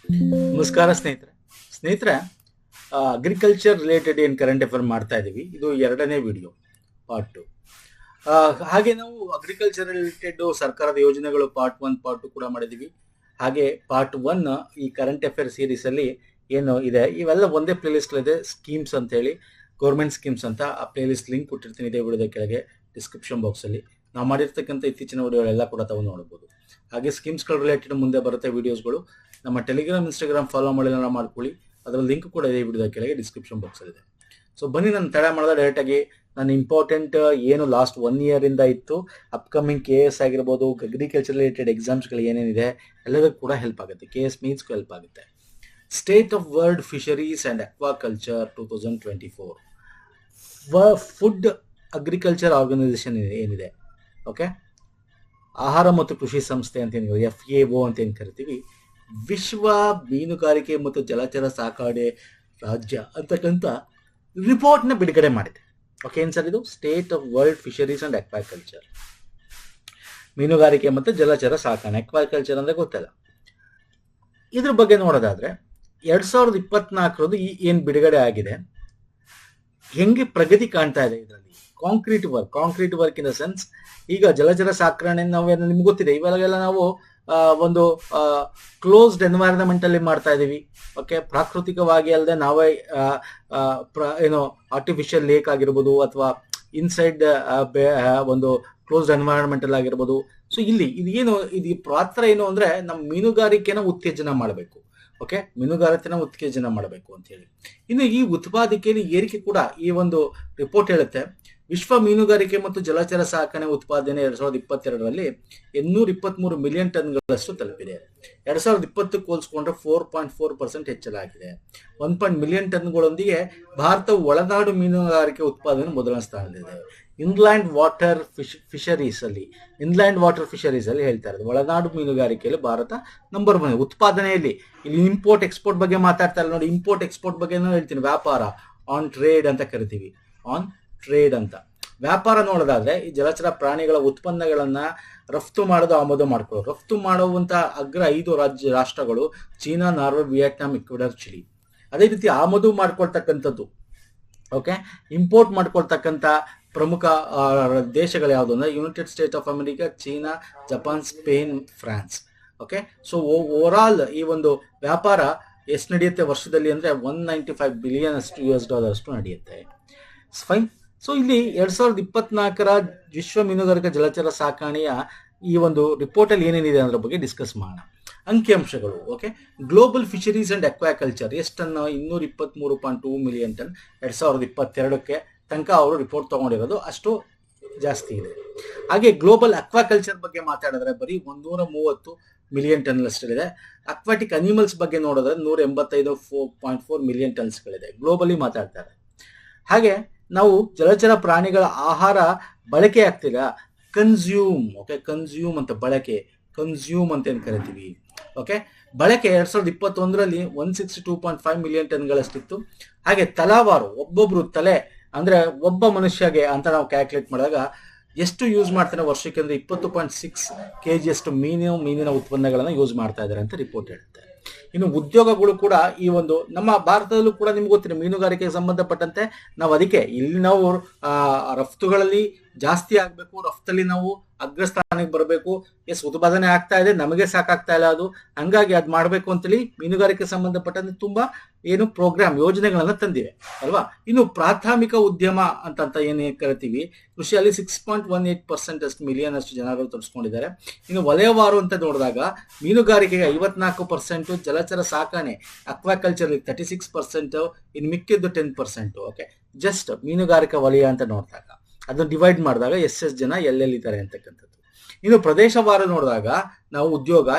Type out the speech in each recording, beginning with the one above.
ನಮಸ್ಕಾರ ಸ್ನೇಹಿತರೆ agriculture related ಏನು ಕರೆಂಟ್ ಅಫೇರ್ ಮಾಡ್ತಾ ಇದ್ದೀವಿ. ಇದು ಎರಡನೇ ವಿಡಿಯೋ ಪಾರ್ಟ್ 2. ಹಾಗೆ ನಾವು ಅಗ್ರಿಕಲ್ಚರ್ ರಿಲೇಟೆಡ್ ಸರ್ಕಾರದ ಯೋಜನೆಗಳು ಪಾರ್ಟ್ 1 ಪಾರ್ಟ್ 2 ಕೂಡ ಮಾಡಿದ್ದೀವಿ. ಹಾಗೆ ಪಾರ್ಟ್ 1 ಈ ಕರೆಂಟ್ ಅಫೇರ್ ಸೀರೀಸ್ ಅಲ್ಲಿ ಏನು ಇದೆ ಇವೆಲ್ಲ ಒಂದೇ ಪ್ಲೇ ಲಿಸ್ಟ್ ಇದೆ. ಸ್ಕೀಮ್ಸ್ ಅಂತ ಹೇಳಿ ಗೌರ್ಮೆಂಟ್ ಸ್ಕೀಮ್ಸ್ ಅಂತ ಆ ಪ್ಲೇ ಲಿಸ್ಟ್ ಲಿಂಕ್ ಕೊಟ್ಟಿರ್ತೀನಿ ಇದೇ ವಿಡಿಯೋದ ಕೆಳಗೆ ಡಿಸ್ಕ್ರಿಪ್ಷನ್ ಬಾಕ್ಸ್ ಅಲ್ಲಿ. ನಾವು ಮಾಡಿರ್ತಕ್ಕಂಥ ಇತ್ತೀಚಿನ ವಿಡಿಯೋಗಳೆಲ್ಲ ಕೂಡ ತಾವು ನೋಡಬಹುದು. ಹಾಗೆ ಸ್ಕೀಮ್ಸ್ಗಳ ರಿಲೇಟೆಡ್ ಮುಂದೆ ಬರುತ್ತೆ ವಿಡಿಯೋಸ್ಗಳು. ನಮ್ಮ ಟೆಲಿಗ್ರಾಮ್ ಇನ್ಸ್ಟಾಗ್ರಾಮ್ ಫಾಲೋ ಮಾಡಿಲ್ಲ ಮಾಡ್ಕೊಳ್ಳಿ, ಅದರ ಲಿಂಕ್ ಕೂಡ ಇದೆ ವಿಡಿಯೋದ ಕೆಳಗೆ ಡಿಸ್ಕ್ರಿಪ್ಷನ್ ಬಾಕ್ಸ್ ಇದೆ. ಸೊ ಬನ್ನಿ, ನಾನು ತಡ ಮಾಡಿದ ಡೈರೆಕ್ಟಾಗಿ ನಾನು ಇಂಪಾರ್ಟೆಂಟ್ ಏನು ಲಾಸ್ಟ್ 1 year ಇಂದ ಇತ್ತು ಅಪ್ಕಮಿಂಗ್ KS ಆಗಿರ್ಬೋದು, ಅಗ್ರಿಕಲ್ಚರ್ ರಿಲೇಟೆಡ್ ಎಕ್ಸಾಮ್ಸ್ಗಳು ಏನೇನಿದೆ ಎಲ್ಲದಕ್ಕೂ ಕೂಡ ಹೆಲ್ಪ್ ಆಗುತ್ತೆ. KS ಮೀನ್ಸ್ಗೂ ಹೆಲ್ಪ್ ಆಗುತ್ತೆ. State of World Fisheries and Aquaculture 2024 Food Agriculture Organisation ಏನಿದೆ, ಓಕೆ, ಆಹಾರ ಮತ್ತು ಕೃಷಿ ಸಂಸ್ಥೆ ಅಂತ ಏನು FAO ಅಂತ ಏನು ಕರಿತೀವಿ, ವಿಶ್ವ ಮೀನುಗಾರಿಕೆ ಮತ್ತು ಜಲಚರ ಸಾಕಣೆ ರಾಜ್ಯ ಅಂತಕ್ಕಂಥ ರಿಪೋರ್ಟ್ನ ಬಿಡುಗಡೆ ಮಾಡಿದೆ. ಓಕೆ, ಏನು ಸರ್ ಇದು? State of World fisheries and aquaculture, ಮೀನುಗಾರಿಕೆ ಮತ್ತು ಜಲಚರ ಸಾಕಣೆ. ಅಕ್ವಾಕಲ್ಚರ್ ಅಂದರೆ ಗೊತ್ತಲ್ಲ. ಇದ್ರ ಬಗ್ಗೆ ನೋಡೋದಾದ್ರೆ 2024 ಈ ಏನು ಬಿಡುಗಡೆ ಆಗಿದೆ, ಹೆಂಗೆ ಪ್ರಗತಿ ಕಾಣ್ತಾ ಇದೆ ಇದರಲ್ಲಿ. Concrete work in the sense, ಈಗ ಜಲಚರ ಸಾಕಣೆ ನಾವೇನು ನಿಮ್ಗೆ ಗೊತ್ತಿದೆ, ಇವಾಗೆಲ್ಲ ನಾವು ಒಂದು ಕ್ಲೋಸ್ಡ್ ಎನ್ವೈರನ್ಮೆಂಟ್ ಅಲ್ಲಿ ಮಾಡ್ತಾ ಇದೀವಿ. ಓಕೆ, ಪ್ರಾಕೃತಿಕವಾಗಿ ಅಲ್ಲದೆ ನಾವೇ ಏನು ಆರ್ಟಿಫಿಷಿಯಲ್ ಲೇಕ್ ಆಗಿರ್ಬೋದು ಅಥವಾ ಇನ್ಸೈಡ್ ಒಂದು ಕ್ಲೋಸ್ಡ್ ಎನ್ವೈರನ್ಮೆಂಟ್ ಅಲ್ಲಿ ಆಗಿರ್ಬೋದು. ಸೊ ಇಲ್ಲಿ ಇದು ಪಾತ್ರ ಏನು ಅಂದ್ರೆ ನಮ್ಮ ಮೀನುಗಾರಿಕೆನ ಉತ್ತೇಜನ ಮಾಡಬೇಕು. ಓಕೆ, ಮೀನುಗಾರಿಕೆನ ಉತ್ತೇಜನ ಮಾಡಬೇಕು ಅಂತ ಹೇಳಿ. ಇನ್ನು ಈ ಉತ್ಪಾದನೆಯಲ್ಲಿ ಏರಿಕೆ ಕೂಡ ಈ ಒಂದು ರಿಪೋರ್ಟ್ ಹೇಳುತ್ತೆ. ವಿಶ್ವ ಮೀನುಗಾರಿಕೆ ಮತ್ತು ಜಲಚರ ಸಾಕಣೆ ಉತ್ಪಾದನೆ 2022ರಲ್ಲಿ 823 ಮಿಲಿಯನ್ ಟನ್ಗಳಷ್ಟು ತಲುಪಿದೆ. 2020 ಹೋಲಿಸಿಕೊಂಡ್ರೆ 4.4% ಹೆಚ್ಚಳಾಗಿದೆ. 1 ಮಿಲಿಯನ್ ಟನ್ಗಳೊಂದಿಗೆ ಭಾರತವು ಒಳನಾಡು ಮೀನುಗಾರಿಕೆ ಉತ್ಪಾದನೆ ಮೊದಲನೇ ಸ್ಥಾನದಲ್ಲಿದೆ. ಇನ್ಲ್ಯಾಂಡ್ ವಾಟರ್ ಫಿಶರೀಸ್ ಅಲ್ಲಿ ಹೇಳ್ತಾ ಇರೋದು, ಒಳನಾಡು ಮೀನುಗಾರಿಕೆಯಲ್ಲಿ ಭಾರತ ನಂಬರ್ 1 ಉತ್ಪಾದನೆಯಲ್ಲಿ. ಇಲ್ಲಿ ಇಂಪೋರ್ಟ್ ಎಕ್ಸ್ಪೋರ್ಟ್ ಬಗ್ಗೆ ಮಾತಾಡ್ತಾ ಇಲ್ಲ ನೋಡಿ. ಇಂಪೋರ್ಟ್ ಎಕ್ಸ್ಪೋರ್ಟ್ ಬಗ್ಗೆ ಹೇಳ್ತೀನಿ. ವ್ಯಾಪಾರ ಆನ್ ಟ್ರೇಡ್ ಅಂತ ಕರಿತೀವಿ, ಆನ್ ಟ್ರೇಡ್ ಅಂತ. ವ್ಯಾಪಾರ ನೋಡೋದಾದ್ರೆ ಈ ಜಲಚರ ಪ್ರಾಣಿಗಳ ಉತ್ಪನ್ನಗಳನ್ನ ರಫ್ತು ಮಾಡೋದು, ಆಮದು ಮಾಡ್ಕೊಳ್ಳೋದು. ರಫ್ತು ಮಾಡುವಂತ ಅಗ್ರ 5 ರಾಷ್ಟ್ರಗಳು China, Norway, Vietnam, Ecuador, Chile. ಅದೇ ರೀತಿ ಆಮದು ಮಾಡ್ಕೊಳ್ತಕ್ಕಂಥದ್ದು, ಓಕೆ, ಇಂಪೋರ್ಟ್ ಮಾಡ್ಕೊಳ್ತಕ್ಕಂಥ ಪ್ರಮುಖ ದೇಶಗಳು ಯಾವುದು ಅಂದ್ರೆ United States of America, China, Japan, Spain, France. Okay, so over all ಈ ಒಂದು ವ್ಯಾಪಾರ ಎಷ್ಟು ನಡೆಯುತ್ತೆ ವರ್ಷದಲ್ಲಿ ಅಂದ್ರೆ $195 ಬಿಲಿಯನ್ ಅಷ್ಟು ನಡೆಯುತ್ತೆ. ಫೈನ್. ಸೊ ಇಲ್ಲಿ 2024 ವಿಶ್ವ ಮೀನುಗಾರಿಕೆ ಜಲಚರ ಸಾಕಣೆಯ ಈ ಒಂದು ರಿಪೋರ್ಟ್ ಅಲ್ಲಿ ಏನೇನಿದೆ ಅನ್ನೋದ್ರ ಬಗ್ಗೆ ಡಿಸ್ಕಸ್ ಮಾಡೋಣ. ಅಂಕಿಅಂಶಗಳು. Okay, global fisheries and aquaculture ಎಷ್ಟನ್ನು 223.2 ಮಿಲಿಯನ್ ಟನ್ 2022ಕ್ಕೆ ತನಕ ಅವರು ರಿಪೋರ್ಟ್ ತಗೊಂಡಿರೋದು, ಅಷ್ಟು ಜಾಸ್ತಿ ಇದೆ. ಹಾಗೆ ಗ್ಲೋಬಲ್ ಅಕ್ವಾಕಲ್ಚರ್ ಬಗ್ಗೆ ಮಾತಾಡಿದ್ರೆ ಬರೀ 130 ಮಿಲಿಯನ್ ಟನ್ ಅಷ್ಟಿದೆ. ಅಕ್ವಾಟಿಕ್ ಅನಿಮಲ್ಸ್ ಬಗ್ಗೆ ನೋಡಿದ್ರೆ 185.4 ಮಿಲಿಯನ್ ಟನ್ಸ್ಗಳಿದೆ. ಗ್ಲೋಬಲಿ ಮಾತಾಡ್ತಾರೆ. ಹಾಗೆ ನಾವು ಜಲಚರ ಪ್ರಾಣಿಗಳ ಆಹಾರ ಬಳಕೆ ಆಗ್ತಿಲ್ಲ, ಕನ್ಸ್ಯೂಮ್. ಓಕೆ, ಕನ್ಸ್ಯೂಮ್ ಅಂತ ಬಳಕೆ, ಕನ್ಸ್ಯೂಮ್ ಅಂತ ಏನು ಕರಿತೀವಿ. ಓಕೆ, ಬಳಕೆ 2021ರಲ್ಲಿ 162.5 ಮಿಲಿಯನ್ ಟನ್ಗಳಷ್ಟಿತ್ತು. ಹಾಗೆ ತಲಾವಾರು, ಒಬ್ಬೊಬ್ರು ತಲೆ ಅಂದ್ರೆ ಒಬ್ಬ ಮನುಷ್ಯಗೆ ಅಂತ ನಾವು ಕ್ಯಾಲ್ಕುಲೇಟ್ ಮಾಡಿದಾಗ ಎಷ್ಟು ಯೂಸ್ ಮಾಡ್ತಾನೆ ವರ್ಷಕ್ಕೆ ಅಂದ್ರೆ 20.6 kg ಅಷ್ಟು ಮೀನಿನ ಉತ್ಪನ್ನಗಳನ್ನ ಯೂಸ್ ಮಾಡ್ತಾ ಇದ್ದಾರೆ ಅಂತ ರಿಪೋರ್ಟ್ ಹೇಳುತ್ತೆ. ಇನ್ನು ಉದ್ಯೋಗಗಳು ಕೂಡ ಈ ಒಂದು ನಮ್ಮ ಭಾರತದಲ್ಲೂ ಕೂಡ ನಿಮ್ಗೆ ಗೊತ್ತಿದೆ, ಮೀನುಗಾರಿಕೆಗೆ ಸಂಬಂಧಪಟ್ಟಂತೆ ನಾವು ಅದಕ್ಕೆ ಇಲ್ಲಿ ನಾವು ರಫ್ತುಗಳಲ್ಲಿ ಜಾಸ್ತಿ ಆಗ್ಬೇಕು, ರಫ್ತಲ್ಲಿ ನಾವು ಅಗ್ರಸ್ಥಾನಕ್ಕೆ ಬರಬೇಕು. ಉತ್ಪಾದನೆ ಆಗ್ತಾ ಇದೆ, ನಮಗೆ ಸಾಕಾಗ್ತಾ ಇಲ್ಲ ಅದು, ಹಂಗಾಗಿ ಅದು ಮಾಡಬೇಕು ಅಂತೇಳಿ ಮೀನುಗಾರಿಕೆ ಸಂಬಂಧಪಟ್ಟಂತೆ ತುಂಬಾ ಪ್ರೋಗ್ರಾಮ್ ಯೋಜನೆಗಳನ್ನ ತಂದಿವೆ ಅಲ್ವಾ. ಇನ್ನು ಪ್ರಾಥಮಿಕ ಉದ್ಯಮ ಅಂತ ಏನ್ ಕರಿತೀವಿ, ಕೃಷಿಯಲ್ಲಿ 6.18% ಅಷ್ಟು ಮಿಲಿಯನ್ ಅಷ್ಟು ಜನರು ತೊಡಸ್ಕೊಂಡಿದ್ದಾರೆ. ಇನ್ನು ವಲಯವಾರು ಅಂತ ನೋಡಿದಾಗ ಮೀನುಗಾರಿಕೆಗೆ 54%, ಜಲಚರ ಸಾಕಣೆ ಅಕ್ವಾಕಲ್ಚರ್ 36%, ಇನ್ನು ಮಿಕ್ಕಿದ್ದು 10%. ಓಕೆ, ಜಸ್ಟ್ ಮೀನುಗಾರಿಕಾ ವಲಯ ಅಂತ ನೋಡಿದಾಗ ಅದನ್ನು ಡಿವೈಡ್ ಮಾಡಿದಾಗ ಎಷ್ಟು ಜನ ಎಲ್ಲೆಲ್ಲಿದ್ದಾರೆ ಅಂತಕ್ಕಂಥದ್ದು. ಇನ್ನು ಪ್ರದೇಶವಾರು ನೋಡಿದಾಗ ನಾವು ಉದ್ಯೋಗ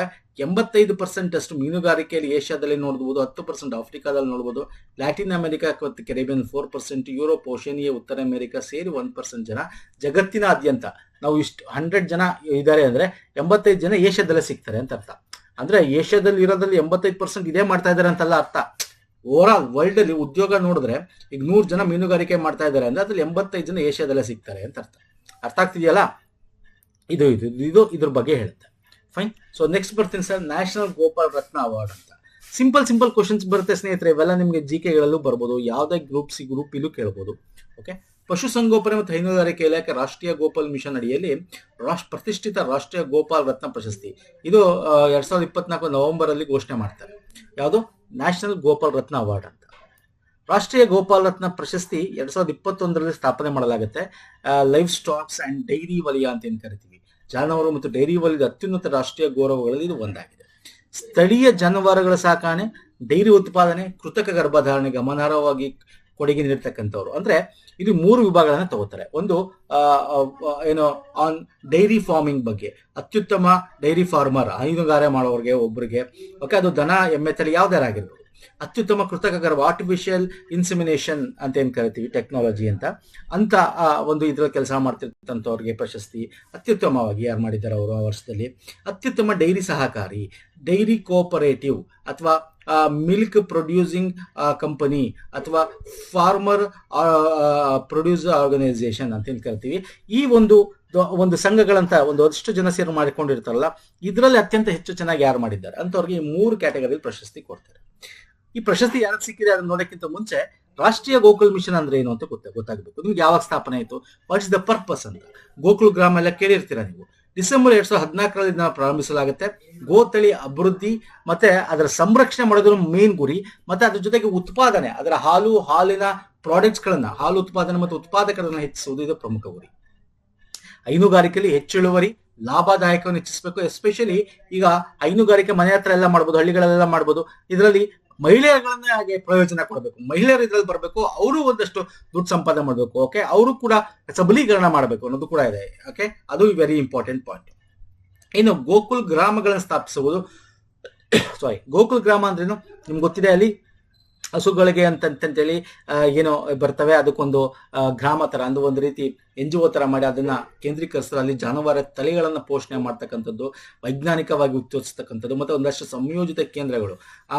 85% ಅಷ್ಟು ಮೀನುಗಾರಿಕೆಯಲ್ಲಿ ಏಷ್ಯಾದಲ್ಲಿ ನೋಡ್ಬೋದು, 10% ಆಫ್ರಿಕಾದಲ್ಲಿ ನೋಡ್ಬೋದು, ಲ್ಯಾಟಿನ್ ಅಮೆರಿಕಾ ಮತ್ತು ಕೆರಿಬಿಯನ್ 4%, ಯುರೋಪ್, ಓಷಿಯನಿಯಾ, ಉತ್ತರ ಅಮೆರಿಕಾ ಸೇರಿ 1% ಜನ ಜಗತ್ತಿನಾದ್ಯಂತ ನಾವು ಇಷ್ಟು 100 ಜನ ಇದ್ದಾರೆ ಅಂದ್ರೆ 85 ಜನ ಏಷ್ಯಾದಲ್ಲೇ ಸಿಗ್ತಾರೆ ಅಂತ ಅರ್ಥ. ಅಂದ್ರೆ ಏಷ್ಯಾದಲ್ಲಿ ಇರೋದ್ರಲ್ಲಿ 85% ಇದೇ ಮಾಡ್ತಾ ಇದ್ದಾರೆ ಅಂತಲ್ಲ ಅರ್ಥ. ಓವರ್ ಆಲ್ ವರ್ಲ್ಡ್ ಅಲ್ಲಿ ಉದ್ಯೋಗ ನೋಡಿದ್ರೆ ಈಗ 100 ಜನ ಮೀನುಗಾರಿಕೆ ಮಾಡ್ತಾ ಇದ್ದಾರೆ ಅಂದ್ರೆ ಅದ್ರಲ್ಲಿ 85 ಜನ ಏಷ್ಯಾದಲ್ಲೇ ಸಿಗ್ತಾರೆ ಅಂತ ಅರ್ಥ ಆಗ್ತಿದೆಯಲ್ಲ. ಇದ್ರ ಬಗ್ಗೆ ಹೇಳುತ್ತೆ. ಫೈನ್. ಸೊ ನೆಕ್ಸ್ಟ್ ಬರ್ತೀನಿ ಸರ್, ನ್ಯಾಷನಲ್ ಗೋಪಾಲ್ ರತ್ನ ಅವಾರ್ಡ್ ಅಂತ. ಸಿಂಪಲ್ ಕ್ವಶನ್ಸ್ ಬರುತ್ತೆ ಸ್ನೇಹಿತರೆ. ಇವೆಲ್ಲ ನಿಮಗೆ ಜಿಕೆಗಳಲ್ಲೂ ಬರ್ಬೋದು, ಯಾವುದೇ ಗ್ರೂಪ್ ಇಲ್ಲೂ ಕೇಳ್ಬೋದು. ಓಕೆ, ಪಶುಸಂಗೋಪನೆ ಮತ್ತು ಹೈನುಗಾರಿಕೆ ಇಲಾಖೆ ರಾಷ್ಟ್ರೀಯ ಗೋಪಾಲ್ ಮಿಷನ್ ಅಡಿಯಲ್ಲಿ ಪ್ರತಿಷ್ಠಿತ ರಾಷ್ಟ್ರೀಯ ಗೋಪಾಲ್ ರತ್ನ ಪ್ರಶಸ್ತಿ ಇದು 2024 ನವೆಂಬರ್ ಅಲ್ಲಿ ಘೋಷಣೆ ಮಾಡ್ತಾರೆ. ಯಾವುದು? ನ್ಯಾಷನಲ್ ಗೋಪಾಲ್ ರತ್ನ ಅವಾರ್ಡ್ ಅಂತ. ರಾಷ್ಟ್ರೀಯ ಗೋಪಾಲ್ ರತ್ನ ಪ್ರಶಸ್ತಿ 2021ರಲ್ಲಿ ಸ್ಥಾಪನೆ ಮಾಡಲಾಗುತ್ತೆ. ಲೈಫ್ ಸ್ಟಾಕ್ಸ್ ಅಂಡ್ ಡೈರಿ ವಲಯ ಅಂತ ಏನ್ ಕರಿತೀವಿ, ಜಾನುವಾರು ಮತ್ತು ಡೈರಿ ವಲಯದ ಅತ್ಯುನ್ನತ ರಾಷ್ಟ್ರೀಯ ಗೌರವಗಳಲ್ಲಿ ಇದು ಒಂದಾಗಿದೆ. ಸ್ಥಳೀಯ ಜಾನುವಾರುಗಳ ಸಾಕಣೆ, ಡೈರಿ ಉತ್ಪಾದನೆ, ಕೃತಕ ಗರ್ಭಧಾರಣೆ ಗಮನಾರ್ಹವಾಗಿ ಕೊಡುಗೆ ನೀಡ್ತಕ್ಕಂಥವ್ರು. ಅಂದ್ರೆ ಇದು 3 ವಿಭಾಗಗಳನ್ನ ತಗೋತಾರೆ. ಒಂದು ಏನು ಆನ್ ಡೈರಿ ಫಾರ್ಮಿಂಗ್ ಬಗ್ಗೆ, ಅತ್ಯುತ್ತಮ ಡೈರಿ ಫಾರ್ಮರ್, ಹೈನುಗಾರ ಮಾಡೋರಿಗೆ ಒಬ್ಬರಿಗೆ, ಓಕೆ, ಅದು ದನ ಎಮ್ಮೆ ತಳಿ ಯಾವ್ದಾರಾಗಿರ್ಬೋದು. ಅತ್ಯುತ್ತಮ ಕೃತಕ ಗರ್ಭ, ಆರ್ಟಿಫಿಷಿಯಲ್ ಇನ್ಸಿಮಿನೇಷನ್ ಅಂತ ಏನ್ ಕರಿತೀವಿ, ಟೆಕ್ನಾಲಜಿ ಅಂತ ಒಂದು ಇದ್ರಲ್ಲಿ ಕೆಲಸ ಮಾಡ್ತಿರ್ತಂಥವ್ರಿಗೆ ಪ್ರಶಸ್ತಿ ಅತ್ಯುತ್ತಮವಾಗಿ ಯಾರು ಮಾಡಿದ್ದಾರೆ ಅವರು ಆ ವರ್ಷದಲ್ಲಿ. ಅತ್ಯುತ್ತಮ ಡೈರಿ ಸಹಕಾರಿ, ಡೈರಿ ಕೋಆಪರೇಟಿವ್ ಅಥವಾ ಮಿಲ್ಕ್ ಪ್ರೊಡ್ಯೂಸಿಂಗ್ ಕಂಪನಿ ಅಥವಾ ಫಾರ್ಮರ್ ಪ್ರೊಡ್ಯೂಸರ್ ಆರ್ಗನೈಸೇಷನ್ ಅಂತ ಏನ್ ಕರಿತೀವಿ. ಈ ಒಂದು ಸಂಘಗಳಂತ ಒಂದಷ್ಟು ಜನ ಸೇರಿ ಮಾಡಿಕೊಂಡಿರ್ತಾರಲ್ಲ, ಇದರಲ್ಲಿ ಅತ್ಯಂತ ಹೆಚ್ಚು ಚೆನ್ನಾಗಿ ಯಾರು ಮಾಡಿದ್ದಾರೆ ಅಂತವ್ರಿಗೆ ಈ 3 ಕ್ಯಾಟಗರಿಯಲ್ಲಿ ಪ್ರಶಸ್ತಿ ಕೊಡ್ತಾರೆ. ಈ ಪ್ರಶಸ್ತಿ ಯಾರಿಗೆ ಸಿಕ್ಕಿದೆ ಅದನ್ನ ನೋಡೋಕ್ಕಿಂತ ಮುಂಚೆ ರಾಷ್ಟ್ರೀಯ ಗೋಕುಲ್ ಮಿಷನ್ ಅಂದ್ರೆ ಏನು ಅಂತ ಗೊತ್ತಾಗಬೇಕು. ನಿಮ್ಗೆ ಯಾವಾಗ ಸ್ಥಾಪನೆ ಆಯಿತು, ವಾಟ್ ಇಸ್ ದ ಪರ್ಪಸ್ ಅಂತ. ಗೋಕುಲ್ ಗ್ರಾಮ ಎಲ್ಲ ಕೇಳಿರ್ತೀರಾ ನೀವು. ಡಿಸೆಂಬರ್ 2014ರಲ್ಲಿ ಇದನ್ನ ಪ್ರಾರಂಭಿಸಲಾಗುತ್ತೆ. ಗೋತಳಿ ಅಭಿವೃದ್ಧಿ ಮತ್ತೆ ಅದರ ಸಂರಕ್ಷಣೆ ಮಾಡೋದ್ರ ಮೇನ್ ಗುರಿ, ಮತ್ತೆ ಅದ್ರ ಜೊತೆಗೆ ಉತ್ಪಾದನೆ, ಅದರ ಹಾಲಿನ ಪ್ರಾಡಕ್ಟ್ಸ್ ಗಳನ್ನ, ಹಾಲು ಉತ್ಪಾದನೆ ಮತ್ತು ಉತ್ಪಾದಕರನ್ನ ಹೆಚ್ಚಿಸುವುದು ಇದು ಪ್ರಮುಖ ಗುರಿ. ಹೈನುಗಾರಿಕೆಯಲ್ಲಿ ಹೆಚ್ಚು ಇಳುವರಿ, ಲಾಭದಾಯಕವನ್ನು ಹೆಚ್ಚಿಸಬೇಕು. ಎಸ್ಪೆಷಲಿ ಈಗ ಹೈನುಗಾರಿಕೆ ಮನೆ ಹತ್ರ ಎಲ್ಲ ಮಾಡ್ಬೋದು, ಹಳ್ಳಿಗಳೆಲ್ಲ ಮಾಡ್ಬೋದು. ಇದರಲ್ಲಿ ಮಹಿಳೆಯರನ್ನ ಹಾಗೆ ಪ್ರಯೋಜನ ಕೊಡಬೇಕು, ಮಹಿಳೆಯರು ಇದ್ರಲ್ಲಿ ಬರಬೇಕು, ಅವರು ಒಂದಷ್ಟು ದುಡ್ಡು ಸಂಪಾದನೆ ಮಾಡಬೇಕು. ಓಕೆ, ಅವರು ಕೂಡ ಸಬಲೀಕರಣ ಮಾಡಬೇಕು ಅನ್ನೋದು ಕೂಡ ಇದೆ. ಓಕೆ, ಅದು ವೆರಿ ಇಂಪಾರ್ಟೆಂಟ್ ಪಾಯಿಂಟ್. ಇನ್ನು ಗೋಕುಲ್ ಗ್ರಾಮಗಳನ್ನು ಸ್ಥಾಪಿಸುವುದು. ಗೋಕುಲ್ ಗ್ರಾಮ ಅಂದ್ರೇನು ನಿಮ್ಗೆ ಗೊತ್ತಿದೆ. ಅಲ್ಲಿ ಹಸುಗಳಿಗೆ ಅಂತಂತೇಳಿ ಏನೋ ಬರ್ತವೆ, ಅದಕ್ಕೊಂದು ಗ್ರಾಮ ತರ ಅಂದ್ರೆ ಒಂದು ರೀತಿ NGO ತರ ಮಾಡಿ ಅದನ್ನ ಕೇಂದ್ರೀಕರಿಸ್ತಾರೆ. ಅಲ್ಲಿ ಜಾನುವಾರು ತಳಿಗಳನ್ನ ಪೋಷಣೆ ಮಾಡ್ತಕ್ಕಂಥದ್ದು, ವೈಜ್ಞಾನಿಕವಾಗಿ ಉತ್ತೇಜಿಸ್ತಕ್ಕಂಥದ್ದು, ಮತ್ತೆ ಒಂದಷ್ಟು ಸಂಯೋಜಿತ ಕೇಂದ್ರಗಳು.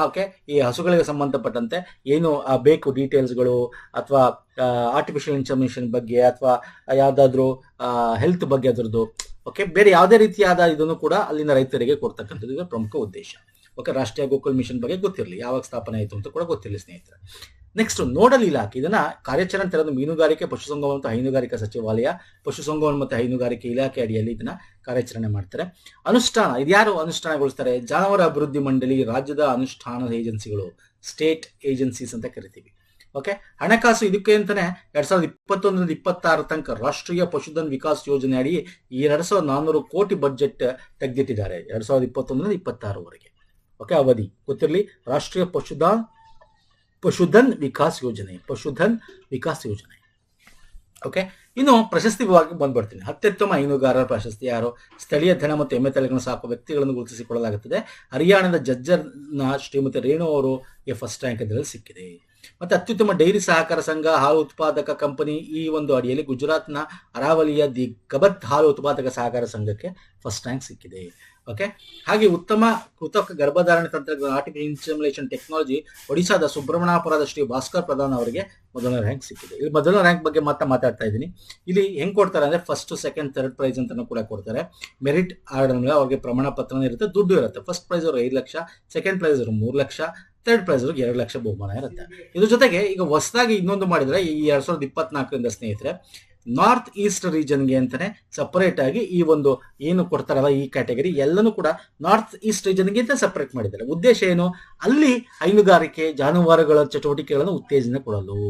ಓಕೆ, ಈ ಹಸುಗಳಿಗೆ ಸಂಬಂಧಪಟ್ಟಂತೆ ಏನು ಬೇಕು ಡೀಟೇಲ್ಸ್ಗಳು ಅಥವಾ ಆರ್ಟಿಫಿಷಿಯಲ್ ಇನ್ಫಾರ್ಮೇಶನ್ ಬಗ್ಗೆ ಅಥವಾ ಯಾವ್ದಾದ್ರು ಹೆಲ್ತ್ ಬಗ್ಗೆ ಅದರದ್ದು, ಓಕೆ, ಬೇರೆ ಯಾವುದೇ ರೀತಿಯಾದ ಇದನ್ನು ಕೂಡ ಅಲ್ಲಿನ ರೈತರಿಗೆ ಕೊಡ್ತಕ್ಕಂಥದ್ದು ಇದರ ಪ್ರಮುಖ ಉದ್ದೇಶ. ಓಕೆ, ರಾಷ್ಟ್ರೀಯ ಗೋಕುಲ್ ಮಿಷನ್ ಬಗ್ಗೆ ಗೊತ್ತಿರಲಿ, ಯಾವಾಗ ಸ್ಥಾಪನೆ ಆಯಿತು ಅಂತ ಕೂಡ ಗೊತ್ತಿರಲಿ ಸ್ನೇಹಿತರೆ. ನೆಕ್ಸ್ಟ್ ನೋಡಲ್ ಇಲಾಖೆ, ಇದನ್ನ ಕಾರ್ಯಾಚರಣೆ ತೆರೆದು ಮೀನುಗಾರಿಕೆ, ಪಶುಸಂಗೋಪನೆ ಮತ್ತು ಹೈನುಗಾರಿಕಾ ಸಚಿವಾಲಯ, ಪಶುಸಂಗೋಪನೆ ಮತ್ತು ಹೈನುಗಾರಿಕೆ ಇಲಾಖೆ ಅಡಿಯಲ್ಲಿ ಇದನ್ನ ಕಾರ್ಯಾಚರಣೆ ಮಾಡ್ತಾರೆ. ಅನುಷ್ಠಾನ, ಇದ್ಯಾರು ಅನುಷ್ಠಾನಗೊಳಿಸ್ತಾರೆ? ಜಾನುವಾರು ಅಭಿವೃದ್ಧಿ ಮಂಡಳಿ, ರಾಜ್ಯದ ಅನುಷ್ಠಾನ ಏಜೆನ್ಸಿಗಳು, ಸ್ಟೇಟ್ ಏಜೆನ್ಸೀಸ್ ಅಂತ ಕರಿತೀವಿ. ಓಕೆ, ಹಣಕಾಸು ಇದಕ್ಕೆ ಅಂತಾನೆ 2021-26 ತನಕ ರಾಷ್ಟ್ರೀಯ ಪಶುಧನ್ ವಿಕಾಸ್ ಯೋಜನೆ ಅಡಿ 2400 ಕೋಟಿ ಬಜೆಟ್ ತೆಗೆದಿಟ್ಟಿದ್ದಾರೆ 2021-26ವರೆಗೆ. ಓಕೆ, ಅವಧಿ ಗೊತ್ತಿರಲಿ, ರಾಷ್ಟ್ರೀಯ ಪಶುಧನ್ ವಿಕಾಸ್ ಯೋಜನೆ. ಓಕೆ, ಇನ್ನು ಪ್ರಶಸ್ತಿ ವಿಭಾಗಕ್ಕೆ ಬಂದ್ಬಿಡ್ತೀನಿ. ಅತ್ಯುತ್ತಮ ಹೈನುಗಾರರ ಪ್ರಶಸ್ತಿ ಯಾರು? ಸ್ಥಳೀಯ ದನ ಮತ್ತು ಎಮ್ಮೆ ತಳಿಗಳನ್ನು ಸಾಕುವ ವ್ಯಕ್ತಿಗಳನ್ನು ಗುರುತಿಸಿಕೊಳ್ಳಲಾಗುತ್ತದೆ. ಹರಿಯಾಣದ ಜಜ್ಜರ್ನ ಶ್ರೀಮತಿ ರೇಣು ಅವರು ಫಸ್ಟ್ ರ್ಯಾಂಕ್ ಅದರಲ್ಲಿ ಸಿಕ್ಕಿದೆ. ಮತ್ತೆ ಅತ್ಯುತ್ತಮ ಡೈರಿ ಸಹಕಾರ ಸಂಘ, ಹಾಲು ಉತ್ಪಾದಕ ಕಂಪನಿ, ಈ ಒಂದು ಅಡಿಯಲ್ಲಿ ಗುಜರಾತ್ನ ಅರಾವಲಿಯ ದಿ ಕಬತ್ ಹಾಲು ಉತ್ಪಾದಕ ಸಹಕಾರ ಸಂಘಕ್ಕೆ ಫಸ್ಟ್ ರ್ಯಾಂಕ್ ಸಿಕ್ಕಿದೆ. ಓಕೆ, ಹಾಗೆ ಉತ್ತಮ ಕೃತಕ ಗರ್ಭಧಾರಣೆ ತಂತ್ರಜ್ಞಾನ, ಆರ್ಟಿಫಿಷಿಯಲ್ ಇನ್ಸಮಿನೇಷನ್ ಟೆಕ್ನಾಲಜಿ, ಒಡಿಶಾದ ಸುಬ್ರಹ್ಮಣ್ಯಪುರದ ಶ್ರೀ ಭಾಸ್ಕರ್ ಪ್ರಧಾನ್ ಅವರಿಗೆ ಮೊದಲನೇ ರ್ಯಾಂಕ್ ಸಿಕ್ಕಿದೆ. ಇಲ್ಲಿ ಮೊದಲನೇ ರ್ಯಾಂಕ್ ಬಗ್ಗೆ ಮಾತಾಡ್ತಾ ಇದ್ದೀನಿ. ಇಲ್ಲಿ ಹೆಂಗ್ ಕೊಡ್ತಾರೆ ಅಂದ್ರೆ ಫಸ್ಟ್, ಸೆಕೆಂಡ್, ಥರ್ಡ್ ಪ್ರೈಸ್ ಅಂತಾನು ಕೂಡ ಕೊಡ್ತಾರೆ. ಮೆರಿಟ್ ಆರ್ಡರ್ ಮೇಲೆ ಅವ್ರಿಗೆ ಪ್ರಮಾಣ ಪತ್ರನೂ ಇರುತ್ತೆ, ದುಡ್ಡು ಇರುತ್ತೆ. ಫಸ್ಟ್ ಪ್ರೈಸ್ ಅವ್ರಿಗೆ 5 ಲಕ್ಷ, ಸೆಕೆಂಡ್ ಪ್ರೈಸ್ ಅವ್ರಿಗೆ 3 ಲಕ್ಷ, ಥರ್ಡ್ ಪ್ರೈಸ್ ಅವ್ರಿಗೆ 2 ಲಕ್ಷ ಬಹುಮಾನ ಇರುತ್ತೆ. ಇದ್ರ ಜೊತೆಗೆ ಈಗ ಹೊಸದಾಗಿ ಇನ್ನೊಂದು ಮಾಡಿದ್ರೆ ಈ 2024ರಿಂದ ಸ್ನೇಹಿತರೆ, ನಾರ್ತ್ ಈಸ್ಟ್ ರೀಜನ್ಗೆ ಅಂತಾನೆ ಸಪರೇಟ್ ಆಗಿ ಈ ಒಂದು ಏನು ಕೊಡ್ತಾರಲ್ಲ ಈ ಕ್ಯಾಟಗರಿ ಎಲ್ಲನೂ ಕೂಡ ನಾರ್ತ್ ಈಸ್ಟ್ ರೀಜನ್ಗೆ ಅಂತ ಸಪರೇಟ್ ಮಾಡಿದ್ದಾರೆ. ಉದ್ದೇಶ ಏನು? ಅಲ್ಲಿ ಹೈನುಗಾರಿಕೆ, ಜಾನುವಾರುಗಳ ಚಟುವಟಿಕೆಗಳನ್ನು ಉತ್ತೇಜನ ಕೊಡಲು.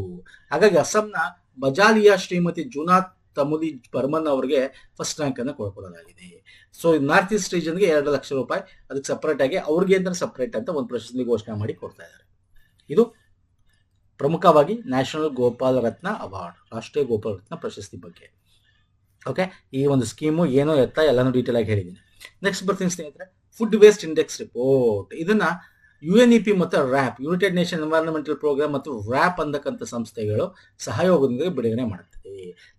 ಹಾಗಾಗಿ ಅಸ್ಸಾಂನ ಬಜಾಲಿಯಾ ಶ್ರೀಮತಿ ಜುನಾಥ್ ತಮುಲಿ ಬರ್ಮನ್ ಅವರಿಗೆ ಫಸ್ಟ್ ರ್ಯಾಂಕ್ ಅನ್ನು ಕೊಡಲಾಗಿದೆ. ಸೊ ನಾರ್ತ್ ಈಸ್ಟ್ ರೀಜನ್ಗೆ 2 ಲಕ್ಷ ರೂಪಾಯಿ ಅದಕ್ಕೆ ಸಪರೇಟ್ ಆಗಿ ಅವ್ರಿಗೆ ಅಂತ ಸಪರೇಟ್ ಅಂತ ಒಂದು ಪ್ರಶಸ್ತಿ ಘೋಷಣೆ ಮಾಡಿ ಕೊಡ್ತಾ ಇದ್ದಾರೆ. ಇದು ಪ್ರಮುಖವಾಗಿ ನ್ಯಾಷನಲ್ ಗೋಪಾಲ್ ರತ್ನ ಅವಾರ್ಡ್, ರಾಷ್ಟ್ರೀಯ ಗೋಪಾಲ್ ರತ್ನ ಪ್ರಶಸ್ತಿ ಬಗ್ಗೆ. ಓಕೆ, ಈ ಒಂದು ಸ್ಕೀಮು ಏನೋ ಎತ್ತ ಎಲ್ಲಾನು ಡೀಟೇಲ್ ಆಗಿ ಹೇಳಿದ್ದೀನಿ. ನೆಕ್ಸ್ಟ್ ಬರ್ತೀನಿ ಸ್ನೇಹಿತರೆ, ಫುಡ್ ವೇಸ್ಟ್ ಇಂಡೆಕ್ಸ್ ರಿಪೋರ್ಟ್. ಇದನ್ನ UNEP ಮತ್ತು RAP, United Nation Environmental Programme ಮತ್ತು RAP ಅಂತಕ್ಕಂಥ ಸಂಸ್ಥೆಗಳು ಸಹಯೋಗದೊಂದಿಗೆ ಬಿಡುಗಡೆ ಮಾಡುತ್ತದೆ.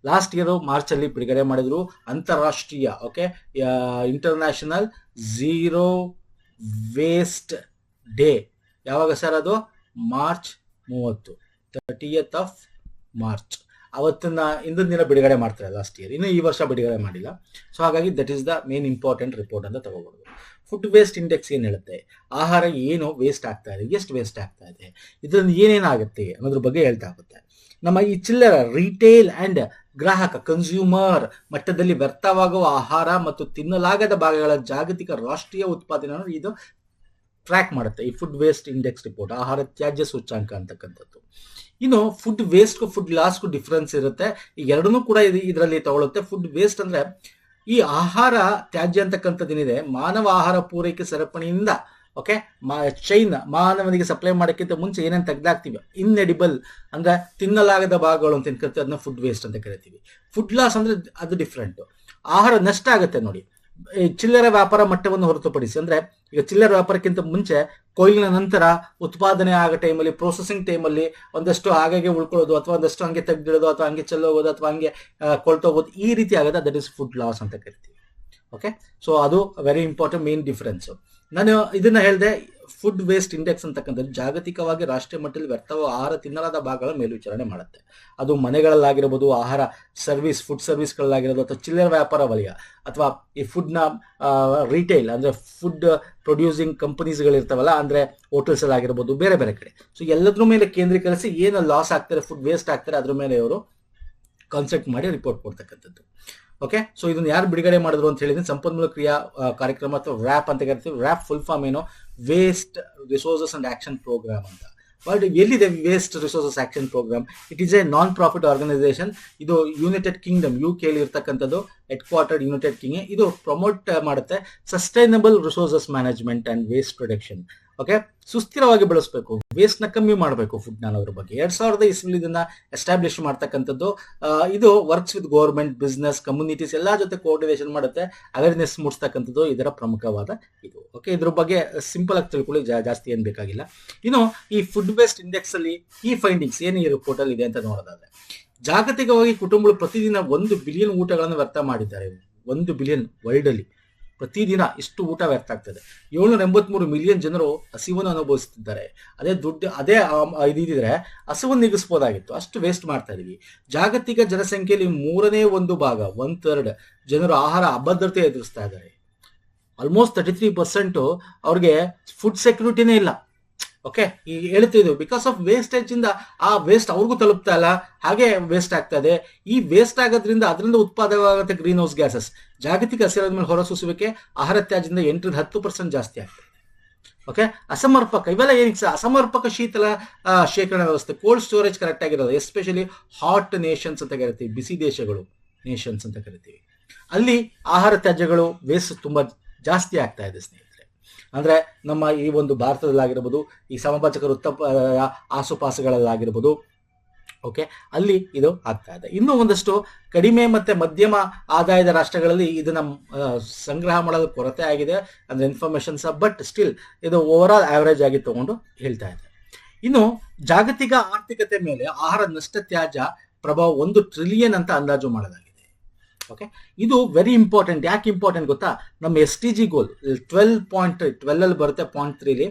ಲಾಸ್ಟ್ ಇಯರ್ ಮಾರ್ಚ್ ಅಲ್ಲಿ ಬಿಡುಗಡೆ ಮಾಡಿದ್ರು. ಅಂತಾರಾಷ್ಟ್ರೀಯ ಇಂಟರ್ನ್ಯಾಷನಲ್ ಝೀರೋ ವೇಸ್ಟ್ ಡೇ ಯಾವಾಗ ಸರ್? ಅದು ಮಾರ್ಚ್ 30th ಆಫ್ ಮಾರ್ಚ್ ಅವತ್ತನ್ನ ಇಂದಿನ ದಿನ ಬಿಡುಗಡೆ ಮಾಡ್ತಾರೆ ಲಾಸ್ಟ್ ಇಯರ್. ಇನ್ನು ಈ ವರ್ಷ ಬಿಡುಗಡೆ ಮಾಡಿಲ್ಲ. ಸೊ ಹಾಗಾಗಿ that is the main important report ಅಂತ ತಗೋಬಹುದು. ಫುಡ್ ವೇಸ್ಟ್ ಇಂಡೆಕ್ಸ್ ಏನ್ ಹೇಳುತ್ತೆ, ಆಹಾರ ಏನು ವೇಸ್ಟ್ ಆಗ್ತಾ ಇದೆ, ಎಷ್ಟು ವೇಸ್ಟ್ ಆಗ್ತಾ ಇದೆ, ಇದರಿಂದ ಏನೇನಾಗುತ್ತೆ ಅನ್ನೋದ್ರ ಬಗ್ಗೆ ಹೇಳ್ತಾ ಹೋಗುತ್ತೆ. ನಮ್ಮ ಈ ಚಿಲ್ಲರ ರಿಟೇಲ್ ಅಂಡ್ ಗ್ರಾಹಕ ಕನ್ಸ್ಯೂಮರ್ ಮಟ್ಟದಲ್ಲಿ ವ್ಯರ್ಥವಾಗುವ ಆಹಾರ ಮತ್ತು ತಿನ್ನಲಾಗದ ಭಾಗಗಳ ಜಾಗತಿಕ ರಾಷ್ಟ್ರೀಯ ಉತ್ಪಾದನೆಯನ್ನು ಇದು ಟ್ರ್ಯಾಕ್ ಮಾಡುತ್ತೆ. ಈ ಫುಡ್ ವೇಸ್ಟ್ ಇಂಡೆಕ್ಸ್ ರಿಪೋರ್ಟ್, ಆಹಾರ ತ್ಯಾಜ್ಯ ಸೂಚ್ಯಾಂಕ ಅಂತಕ್ಕಂಥದ್ದು. ಇನ್ನು ಫುಡ್ ವೇಸ್ಟ್ಗೂ ಫುಡ್ ಲಾಸ್ಗೂ ಡಿಫ್ರೆನ್ಸ್ ಇರುತ್ತೆ. ಈ ಎರಡನ್ನೂ ಕೂಡ ಇದರಲ್ಲಿ ತಗೊಳುತ್ತೆ. ಫುಡ್ ವೇಸ್ಟ್ ಅಂದ್ರೆ ಈ ಆಹಾರ ತ್ಯಾಜ್ಯ ಅಂತಕ್ಕಂಥದ್ದೇನಿದೆ, ಮಾನವ ಆಹಾರ ಪೂರೈಕೆ ಸರಪಣಿಯಿಂದ ಓಕೆ ಚೈನ್ ಮಾನವನಿಗೆ ಸಪ್ಲೈ ಮಾಡೋಕ್ಕಿಂತ ಮುಂಚೆ ಏನೇನು ತೆಗೆದಾಕ್ತೀವಿ, ಇನ್ಎಡಿಬಲ್ ಅಂದ್ರೆ ತಿನ್ನಲಾಗದ ಭಾಗಗಳು ಅಂತ ಕರಿತೀವಿ, ಅದನ್ನ ಫುಡ್ ವೇಸ್ಟ್ ಅಂತ ಕರಿತೀವಿ. ಫುಡ್ ಲಾಸ್ ಅಂದ್ರೆ ಅದು ಡಿಫ್ರೆಂಟ್. ಆಹಾರ ನಷ್ಟ ಆಗುತ್ತೆ ನೋಡಿ, ಚಿಲ್ಲರೆ ವ್ಯಾಪಾರ ಮಟ್ಟವನ್ನು ಹೊರತುಪಡಿಸಿ, ಅಂದ್ರೆ ಈಗ ಚಿಲ್ಲರೆ ವ್ಯಾಪಾರಕ್ಕಿಂತ ಮುಂಚೆ ಕೊಯ್ಲಿನ ನಂತರ ಉತ್ಪಾದನೆ ಆಗೋ ಟೈಮಲ್ಲಿ, ಪ್ರೊಸೆಸಿಂಗ್ ಟೈಮಲ್ಲಿ ಒಂದಷ್ಟು ಹಾಗೆ ಉಳ್ಕೊಳ್ಳೋದು, ಅಥವಾ ಒಂದಷ್ಟು ಹಂಗೆ ತೆಗ್ದಿಡೋದು, ಅಥವಾ ಹಂಗೆ ಚೆಲ್ಲೋಗೋದು, ಅಥವಾ ಹಂಗೆ ಕೊಳ್ತೋಗೋದು, ಈ ರೀತಿ ಆಗೋದು, ದಟ್ ಇಸ್ ಫುಡ್ ಲಾಸ್ ಅಂತ ಕರಿತೀವಿ. ಓಕೆ, ಸೊ ಅದು ವೆರಿ ಇಂಪಾರ್ಟೆಂಟ್ ಮೇನ್ ಡಿಫರೆನ್ಸ್. ನಾನು ಇದನ್ನ ಹೇಳಿದೆ, ಫುಡ್ ವೇಸ್ಟ್ ಇಂಡೆಕ್ಸ್ ಅಂತಕ್ಕಂಥದ್ದು ಜಾಗತಿಕವಾಗಿ ರಾಷ್ಟ್ರೀಯ ಮಟ್ಟದಲ್ಲಿ ವ್ಯರ್ಥವ ಆಹಾರ ತಿನ್ನಲಾದ ಭಾಗಗಳ ಮೇಲ್ವಿಚಾರಣೆ ಮಾಡುತ್ತೆ. ಅದು ಮನೆಗಳಲ್ಲಾಗಿರ್ಬೋದು, ಆಹಾರ ಸರ್ವಿಸ್ ಫುಡ್ ಸರ್ವಿಸ್ಗಳಲ್ಲಾಗಿರೋದು, ಅಥವಾ ಚಿಲ್ಲರೆ ವ್ಯಾಪಾರ ವಲಯ, ಅಥವಾ ಈ ಫುಡ್ನ ರಿಟೇಲ್ ಅಂದ್ರೆ ಫುಡ್ ಪ್ರೊಡ್ಯೂಸಿಂಗ್ ಕಂಪನೀಸ್ಗಳಿರ್ತಾವಲ್ಲ, ಅಂದ್ರೆ ಹೋಟೆಲ್ಸ್ ಅಲ್ಲಿ ಆಗಿರ್ಬೋದು, ಬೇರೆ ಬೇರೆ ಕಡೆ. ಸೊ ಎಲ್ಲದ್ರ ಮೇಲೆ ಕೇಂದ್ರೀಕರಿಸಿ ಏನು ಲಾಸ್ ಆಗ್ತಾರೆ, ಫುಡ್ ವೇಸ್ಟ್ ಆಗ್ತಾರೆ, ಅದ್ರ ಮೇಲೆ ಇವರು ಕಾನ್ಸೆಪ್ಟ್ ಮಾಡಿ ರಿಪೋರ್ಟ್ ಕೊಡ್ತಕ್ಕಂಥದ್ದು. ಓಕೆ, ಸೊ ಇದನ್ನ ಯಾರು ಬಿಡುಗಡೆ ಮಾಡಿದ್ರು ಅಂತ ಹೇಳಿದ್ರೆ ಸಂಪನ್ಮೂಲ ಕ್ರಿಯಾ ಕಾರ್ಯಕ್ರಮ ಅಥವಾ ವ್ಯಾಪ್ ಅಂತ ಕರಿತೀವಿ. ವ್ಯಾಪ್ ಫುಲ್ ಫಾರ್ಮ್ ಏನು, waste resources and action programme ಅಂತ. ಬಟ್ ಎಲ್ಲಿದೆ waste resources action programme? It is a non profit organisation. ಇದು ಯುನೈಟೆಡ್ ಕಿಂಗ್ಡಮ್ UK ಇರ್ತಕ್ಕಂಥದ್ದು, ಹೆಡ್ ಕ್ವಾರ್ಟರ್ಡ್ ಯುನೈಟೆಡ್ ಕಿಂಗ್. ಇದು ಪ್ರಮೋಟ್ ಮಾಡುತ್ತೆ sustainable resources management and waste production. Okay, ಸುಸ್ಥಿರವಾಗಿ ಬೆಳೆಸಬೇಕು, waste ನ ಕಮ್ಮಿ ಮಾಡಬೇಕು ಫುಡ್ ಅನ್ನೋದ್ರ ಬಗ್ಗೆ 2000 ಇಸ್ವಿಲಿ ಇದನ್ನ ಎಸ್ಟಾಬ್ಲಿಷ್ ಮಾಡ್ತಕ್ಕಂಥದ್ದು. ಇದು works with government, business, communities ಎಲ್ಲಾ ಜೊತೆ ಕೋಆರ್ಡಿನೇಷನ್ ಮಾಡುತ್ತೆ, ಅವೇರ್ನೆಸ್ ಮೂಡಿಸ್ತಕ್ಕಂಥದ್ದು ಇದರ ಪ್ರಮುಖವಾದ ಇದು. ಓಕೆ, ಇದ್ರ ಬಗ್ಗೆ ಸಿಂಪಲ್ ಆಗಿ ತಿಳ್ಕೊಳ್ಳಿ, ಜಾಸ್ತಿ ಏನ್ ಬೇಕಾಗಿಲ್ಲ. ಇನ್ನು ಈ ಫುಡ್ ವೇಸ್ಟ್ ಇಂಡೆಕ್ಸ್ ಅಲ್ಲಿ ಈ ಫೈಂಡಿಂಗ್ಸ್ ಏನು ಈ ರಿಪೋರ್ಟ್ ಅಲ್ಲಿ ಇದೆ ಅಂತ ನೋಡೋದಾದ್ರೆ, ಜಾಗತಿಕವಾಗಿ ಕುಟುಂಬಗಳು ಪ್ರತಿದಿನ 1 ಬಿಲಿಯನ್ ಊಟಗಳನ್ನು ವ್ಯರ್ಥ ಮಾಡಿದ್ದಾರೆ. 1 ಬಿಲಿಯನ್ ವರ್ಲ್ಡ್ ಅಲ್ಲಿ ಪ್ರತಿದಿನ ಇಷ್ಟು ಊಟ ವ್ಯರ್ಥ ಆಗ್ತದೆ. 783 ಮಿಲಿಯನ್ ಜನರು ಹಸಿವನ್ನು ಅನುಭವಿಸುತ್ತಿದ್ದಾರೆ. ಅದೇ ಇದಿದ್ರೆ ಹಸಿವನ್ನು ನೀಗಿಸಬಹುದಾಗಿತ್ತು, ಅಷ್ಟು ವೇಸ್ಟ್ ಮಾಡ್ತಾ ಇದೀವಿ. ಜಾಗತಿಕ ಜನಸಂಖ್ಯೆಯಲ್ಲಿ 1/3 ಭಾಗ, 1/3 ಜನರು ಆಹಾರ ಅಭದ್ರತೆ ಎದುರಿಸ್ತಾ ಇದ್ದಾರೆ. ಆಲ್ಮೋಸ್ಟ್ 33% ಅವ್ರಿಗೆ ಫುಡ್ ಸೆಕ್ಯೂರಿಟಿನೇ ಇಲ್ಲ. ಓಕೆ, ಈ ಹೇಳ್ತಿದ್ವಿ ಬಿಕಾಸ್ ಆಫ್ ವೇಸ್ಟೇಜ್ ಇಂದ ಆ ವೇಸ್ಟ್ ಅವ್ರಿಗೂ ತಲುಪ್ತಾ ಇಲ್ಲ, ಹಾಗೆ ವೇಸ್ಟ್ ಆಗ್ತಾ ಇದೆ. ಈ ವೇಸ್ಟ್ ಆಗೋದ್ರಿಂದ ಅದರಿಂದ ಉತ್ಪಾದನೆಯಾಗುತ್ತೆ ಗ್ರೀನ್ ಹೌಸ್ ಗ್ಯಾಸಸ್. ಜಾಗತಿಕ ಹಸಿರಾದ ಮೇಲೆ ಹೊರಸೂಸುವಿಕೆ ಆಹಾರ ತ್ಯಾಜ್ಯದಿಂದ 8-10% ಜಾಸ್ತಿ ಆಗ್ತದೆ. ಓಕೆ, ಅಸಮರ್ಪಕ, ಇವೆಲ್ಲ ಏನಕ್ಕೆ ಅಸಮರ್ಪಕ ಶೀತಲ ಶೇಖರಣಾ ವ್ಯವಸ್ಥೆ, ಕೋಲ್ಡ್ ಸ್ಟೋರೇಜ್ ಕರೆಕ್ಟ್ ಆಗಿರೋದು, ಎಸ್ಪೆಷಲಿ ಹಾಟ್ ನೇಷನ್ಸ್ ಅಂತ ಕರಿತೀವಿ, ಬಿಸಿ ದೇಶಗಳು ನೇಷನ್ಸ್ ಅಂತ ಕರಿತೀವಿ, ಅಲ್ಲಿ ಆಹಾರ ತ್ಯಾಜ್ಯಗಳು ವೇಸ್ಟ್ ತುಂಬಾ ಜಾಸ್ತಿ ಆಗ್ತಾ ಇದೆ ಸ್ನೇಹಿತರೆ. ಅಂದ್ರೆ ನಮ್ಮ ಈ ಒಂದು ಭಾರತದಲ್ಲಾಗಿರ್ಬೋದು, ಈ ಸಮಪಾಚಕ ವೃತ್ತ ಆಸುಪಾಸುಗಳಲ್ಲಾಗಿರ್ಬೋದು, ಓಕೆ, ಅಲ್ಲಿ ಇದು ಆಗ್ತಾ ಇದೆ. ಇನ್ನೂ ಒಂದಷ್ಟು ಕಡಿಮೆ ಮತ್ತೆ ಮಧ್ಯಮ ಆದಾಯದ ರಾಷ್ಟ್ರಗಳಲ್ಲಿ ಇದನ್ನ ಸಂಗ್ರಹ ಮಾಡಲು ಕೊರತೆ ಆಗಿದೆ, ಅಂದ್ರೆ ಇನ್ಫಾರ್ಮೇಶನ್ಸ್, ಬಟ್ ಸ್ಟಿಲ್ ಇದು ಓವರ್ ಆಲ್ ಆವರೇಜ್ ಆಗಿ ತಗೊಂಡು ಹೇಳ್ತಾ ಇದೆ. ಇನ್ನು ಜಾಗತಿಕ ಆರ್ಥಿಕತೆ ಮೇಲೆ ಆಹಾರ ನಷ್ಟ ತ್ಯಾಜ್ಯ ಪ್ರಭಾವ 1 ಟ್ರಿಲಿಯನ್ ಅಂತ ಅಂದಾಜು ಮಾಡಲಾಗಿದೆ. ಓಕೆ, ಇದು ವೆರಿ ಇಂಪಾರ್ಟೆಂಟ್. ಯಾಕೆ ಇಂಪಾರ್ಟೆಂಟ್ ಗೊತ್ತಾ? ನಮ್ಮ SDG ಗೋಲ್ 12 ಅಲ್ಲಿ ಬರುತ್ತೆ, 0.3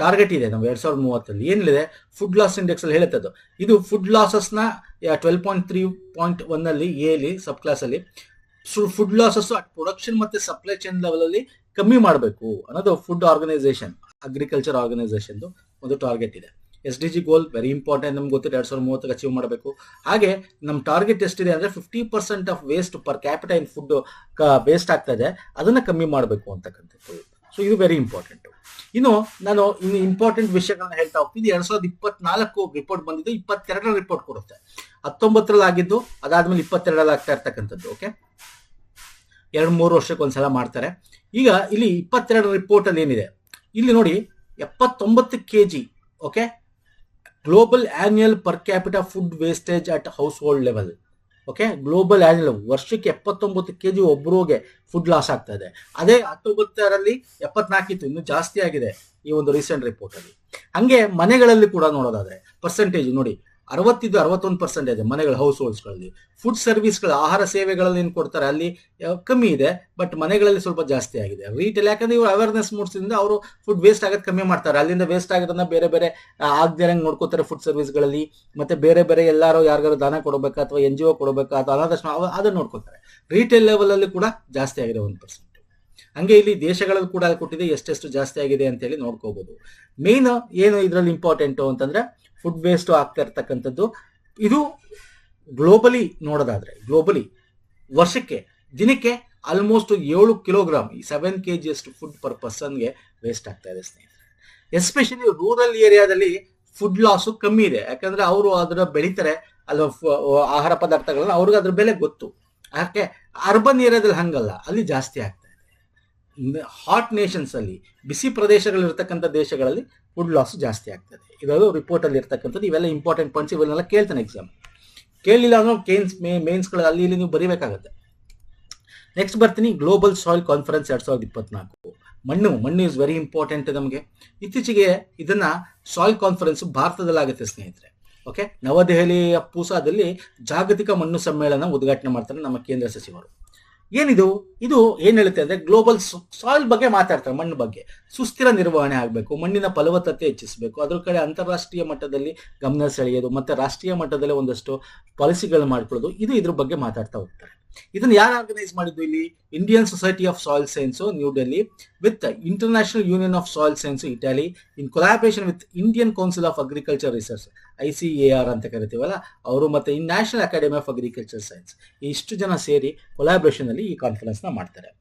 ಟಾರ್ಗೆಟ್ ಇದೆ ನಮ್ಮ 2030 ಏನಿದೆ ಫುಡ್ ಲಾಸ್ ಇಂಡೆಕ್ಸ್ ಅಲ್ಲಿ ಹೇಳುತ್ತದು. ಇದು ಫುಡ್ ಲಾಸಸ್ ನ 12.3.1 ಅಲ್ಲಿ ಎಲ್ಲಿ ಸಬ್ ಕ್ಲಾಸ್ ಅಲ್ಲಿ ಫುಡ್ ಲಾಸಸ್ ಅಟ್ ಪ್ರೊಡಕ್ಷನ್ ಮತ್ತೆ ಸಪ್ಲೈ ಚೈನ್ ಲೆವೆಲ್ ಅಲ್ಲಿ ಕಮ್ಮಿ ಮಾಡಬೇಕು ಅನ್ನೋದು ಫುಡ್ ಆರ್ಗನೈಸೇಷನ್, ಅಗ್ರಿಕಲ್ಚರ್ ಆರ್ಗನೈಸೇಷನ್ ಒಂದು ಟಾರ್ಗೆಟ್ ಇದೆ. SDG ಗೋಲ್ ವೆರಿ ಇಂಪಾರ್ಟೆಂಟ್, ನಮ್ಗೆ ಗೊತ್ತಿದೆ 2030 ಅಚೀವ್ ಮಾಡಬೇಕು. ಹಾಗೆ ನಮ್ಮ ಟಾರ್ಗೆಟ್ ಎಷ್ಟಿದೆ ಅಂದ್ರೆ 50% of waste per capital in food waste ಆಗ್ತಾ ಇದೆ, ಅದನ್ನ ಕಮ್ಮಿ ಮಾಡಬೇಕು ಅಂತಕ್ಕಂಥದ್ದು. ಸೊ ಇದು ವೆರಿ ಇಂಪಾರ್ಟೆಂಟ್. ಇನ್ನು ನಾನು ಇನ್ನು ಇಂಪಾರ್ಟೆಂಟ್ ವಿಷಯಗಳನ್ನ ಹೇಳ್ತಾ ಹೋಗ್ತೀನಿ. 2024 ರಿಪೋರ್ಟ್ ಬಂದಿದ್ದು, 22 ರಿಪೋರ್ಟ್ ಕೊಡುತ್ತೆ. 19 ಆಗಿದ್ದು, ಅದಾದ್ಮೇಲೆ 22 ಆಗ್ತಾ ಇರ್ತಕ್ಕಂಥದ್ದು. ಓಕೆ, 2-3 ವರ್ಷಕ್ಕೆ ಒಂದ್ಸಲ ಮಾಡ್ತಾರೆ. ಈಗ ಇಲ್ಲಿ 22 ರಿಪೋರ್ಟ್ ಅಲ್ಲಿ ಏನಿದೆ, ಇಲ್ಲಿ ನೋಡಿ 79 kg. Okay, global annual per capital food wastage at house hold level. Okay, global annual ವರ್ಷಕ್ಕೆ 79 kg ಒಬ್ಬರಿಗೆ ಫುಡ್ ಲಾಸ್ ಆಗ್ತಾ ಇದೆ. ಅದೇ 19ರಲ್ಲಿ 74 ಇತ್ತು, ಇನ್ನು ಜಾಸ್ತಿ ಆಗಿದೆ ಈ ಒಂದು ರೀಸೆಂಟ್ ರಿಪೋರ್ಟ್ ಅಲ್ಲಿ. ಹಂಗೆ ಮನೆಗಳಲ್ಲಿ ಕೂಡ ನೋಡೋದಾದ್ರೆ ಪರ್ಸೆಂಟೇಜ್ ನೋಡಿ, 61% ಮನೆಗಳ ಹೌಸ್ ಹೋಲ್ಡ್ಸ್ಗಳಲ್ಲಿ. ಫುಡ್ ಸರ್ವಿಸ್ಗಳು, ಆಹಾರ ಸೇವೆಗಳಲ್ಲಿ ಏನು ಕೊಡ್ತಾರೆ ಅಲ್ಲಿ ಕಮ್ಮಿ ಇದೆ, ಬಟ್ ಮನೆಗಳಲ್ಲಿ ಸ್ವಲ್ಪ ಜಾಸ್ತಿ ಆಗಿದೆ. ರೀಟೇಲ್, ಯಾಕಂದ್ರೆ ಇವರು ಅವೇರ್ನೆಸ್ ಮೂಡಿಸಿದ್ರಿಂದ ಅವರು ಫುಡ್ ವೇಸ್ಟ್ ಆಗೋದು ಕಮ್ಮಿ ಮಾಡ್ತಾರೆ. ಅಲ್ಲಿಂದ ವೇಸ್ಟ್ ಆಗೋದನ್ನ ಬೇರೆ ಬೇರೆ ಆಗದಿರಂಗ್ ನೋಡ್ಕೋತಾರೆ ಫುಡ್ ಸರ್ವಿಸ್ಗಳಲ್ಲಿ. ಮತ್ತೆ ಬೇರೆ ಬೇರೆ ಎಲ್ಲಾರು ಯಾರಿಗಾರು ದಾನ ಕೊಡಬೇಕಾ ಅಥವಾ NGO ಕೊಡಬೇಕಾ ಅಥವಾ ಅನಾಥಾಶ್ರಮ, ಅದನ್ನ ನೋಡ್ಕೋತಾರೆ. ರೀಟೇಲ್ ಲೆವೆಲ್ ಅಲ್ಲಿ ಕೂಡ ಜಾಸ್ತಿ ಆಗಿದೆ 1%. ಹಂಗೆ ಇಲ್ಲಿ ದೇಶಗಳಲ್ಲಿ ಕೂಡ ಕೊಟ್ಟಿದೆ ಎಷ್ಟೆಷ್ಟು ಜಾಸ್ತಿ ಆಗಿದೆ ಅಂತ ಹೇಳಿ ನೋಡ್ಕೋಬಹುದು. ಮೇನ್ ಏನು ಇದರಲ್ಲಿ ಇಂಪಾರ್ಟೆಂಟು ಅಂತಂದ್ರೆ ಫುಡ್ ವೇಸ್ಟ್ ಆಗ್ತಾ ಇರ್ತಕ್ಕಂಥದ್ದು. ಇದು ಗ್ಲೋಬಲಿ ನೋಡೋದಾದ್ರೆ ವರ್ಷಕ್ಕೆ ದಿನಕ್ಕೆ ಆಲ್ಮೋಸ್ಟ್ 7 ಕಿಲೋಗ್ರಾಮ್ 7 kg ಅಷ್ಟು ಫುಡ್ ಪರ್ ಪರ್ಸನ್ಗೆ ವೇಸ್ಟ್ ಆಗ್ತಾ ಇದೆ ಸ್ನೇಹಿತರೆ. ಎಸ್ಪೆಷಲಿ ರೂರಲ್ ಏರಿಯಾದಲ್ಲಿ ಫುಡ್ ಲಾಸು ಕಮ್ಮಿ ಇದೆ, ಯಾಕಂದ್ರೆ ಅವರು ಅದರ ಬೆಳೀತಾರೆ ಅಲ್ಲ ಆಹಾರ ಪದಾರ್ಥಗಳನ್ನ, ಅವ್ರಿಗೆ ಅದ್ರ ಬೆಲೆ ಗೊತ್ತು. ಯಾಕೆ ಅರ್ಬನ್ ಏರಿಯಾದಲ್ಲಿ ಹಂಗಲ್ಲ, ಅಲ್ಲಿ ಜಾಸ್ತಿ ಆಗ್ತಾ ಇದೆ. ಹಾಟ್ ನೇಷನ್ಸ್ ಅಲ್ಲಿ, ಬಿಸಿ ಪ್ರದೇಶಗಳಿರ್ತಕ್ಕಂಥ ದೇಶಗಳಲ್ಲಿ ಫುಡ್ ಲಾಸ್ ಜಾಸ್ತಿ ಆಗ್ತದೆ. ಇದೆಲ್ಲ ರಿಪೋರ್ಟ್ ಅಲ್ಲಿ ಇರ್ತಕ್ಕಂಥದ್ದು. ಇವೆಲ್ಲ ಇಂಪಾರ್ಟೆಂಟ್ ಪಾಯಿಂಟ್ಸ್, ಇವನ್ನೆಲ್ಲ ಕೇಳ್ತಾನೆ ಎಕ್ಸಾಮ್. ಕೇಳಲಿಲ್ಲ ಅಂದ್ರೆ ಮೇನ್ಸ್ಗಳು ಅಲ್ಲಿ ಇಲ್ಲಿ ನೀವು ಬರೀಬೇಕಾಗತ್ತೆ. ನೆಕ್ಸ್ಟ್ ಬರ್ತೀನಿ, ಗ್ಲೋಬಲ್ ಸಾಯಿಲ್ ಕಾನ್ಫರೆನ್ಸ್ 2024. ಮಣ್ಣು ಇಸ್ ವೆರಿ ಇಂಪಾರ್ಟೆಂಟ್ ನಮಗೆ. ಇತ್ತೀಚೆಗೆ ಇದನ್ನ ಸಾಯಿಲ್ ಕಾನ್ಫರೆನ್ಸ್ ಭಾರತದಲ್ಲಿ ಆಗುತ್ತೆ ಸ್ನೇಹಿತರೆ. ಓಕೆ, ನವದೆಹಲಿಯ ಪೂಸಾದಲ್ಲಿ ಜಾಗತಿಕ ಮಣ್ಣು ಸಮ್ಮೇಳನ ಉದ್ಘಾಟನೆ ಮಾಡ್ತಾರೆ ನಮ್ಮ ಕೇಂದ್ರ ಸಚಿವರು. ಇದು ಏನ್ ಹೇಳುತ್ತೆ ಅಂದ್ರೆ ಗ್ಲೋಬಲ್ ಸಾಯಿಲ್ ಬಗ್ಗೆ ಮಾತಾಡ್ತಾರೆ, ಮಣ್ಣು ಬಗ್ಗೆ. ಸುಸ್ಥಿರ ನಿರ್ವಹಣೆ ಆಗಬೇಕು, ಮಣ್ಣಿನ ಫಲವತ್ತತೆ ಹೆಚ್ಚಿಸಬೇಕು, ಅದ್ರ ಕಡೆ ಅಂತಾರಾಷ್ಟ್ರೀಯ ಮಟ್ಟದಲ್ಲಿ ಗಮನ ಸೆಳೆಯೋದು, ಮತ್ತೆ ರಾಷ್ಟ್ರೀಯ ಮಟ್ಟದಲ್ಲಿ ಒಂದಷ್ಟು ಪಾಲಿಸಿಗಳು ಮಾಡ್ಕೊಳ್ಳೋದು, ಇದ್ರ ಬಗ್ಗೆ ಮಾತಾಡ್ತಾ ಹೋಗ್ತಾರೆ. ಇದನ್ನ ಯಾರು ಆರ್ಗನೈಸ್ ಮಾಡಿದ್ದು ಇಲ್ಲಿ? Indian Society of Soil Science New Delhi with International Union of Soil Science Italy in collaboration with Indian Council of Agriculture Research ICAR ಅಂತ ಕರಿತೀವಲ್ಲ ಅವರು, ಮತ್ತೆ National Academy of Agriculture Science, ಇಷ್ಟು ಜನ ಸೇರಿ ಕೊಲಾಬರೇಷನ್ ಅಲ್ಲಿ ಈ ಕಾನ್ಫರೆನ್ಸ್ ನ ಮಾಡ್ತಾರೆ.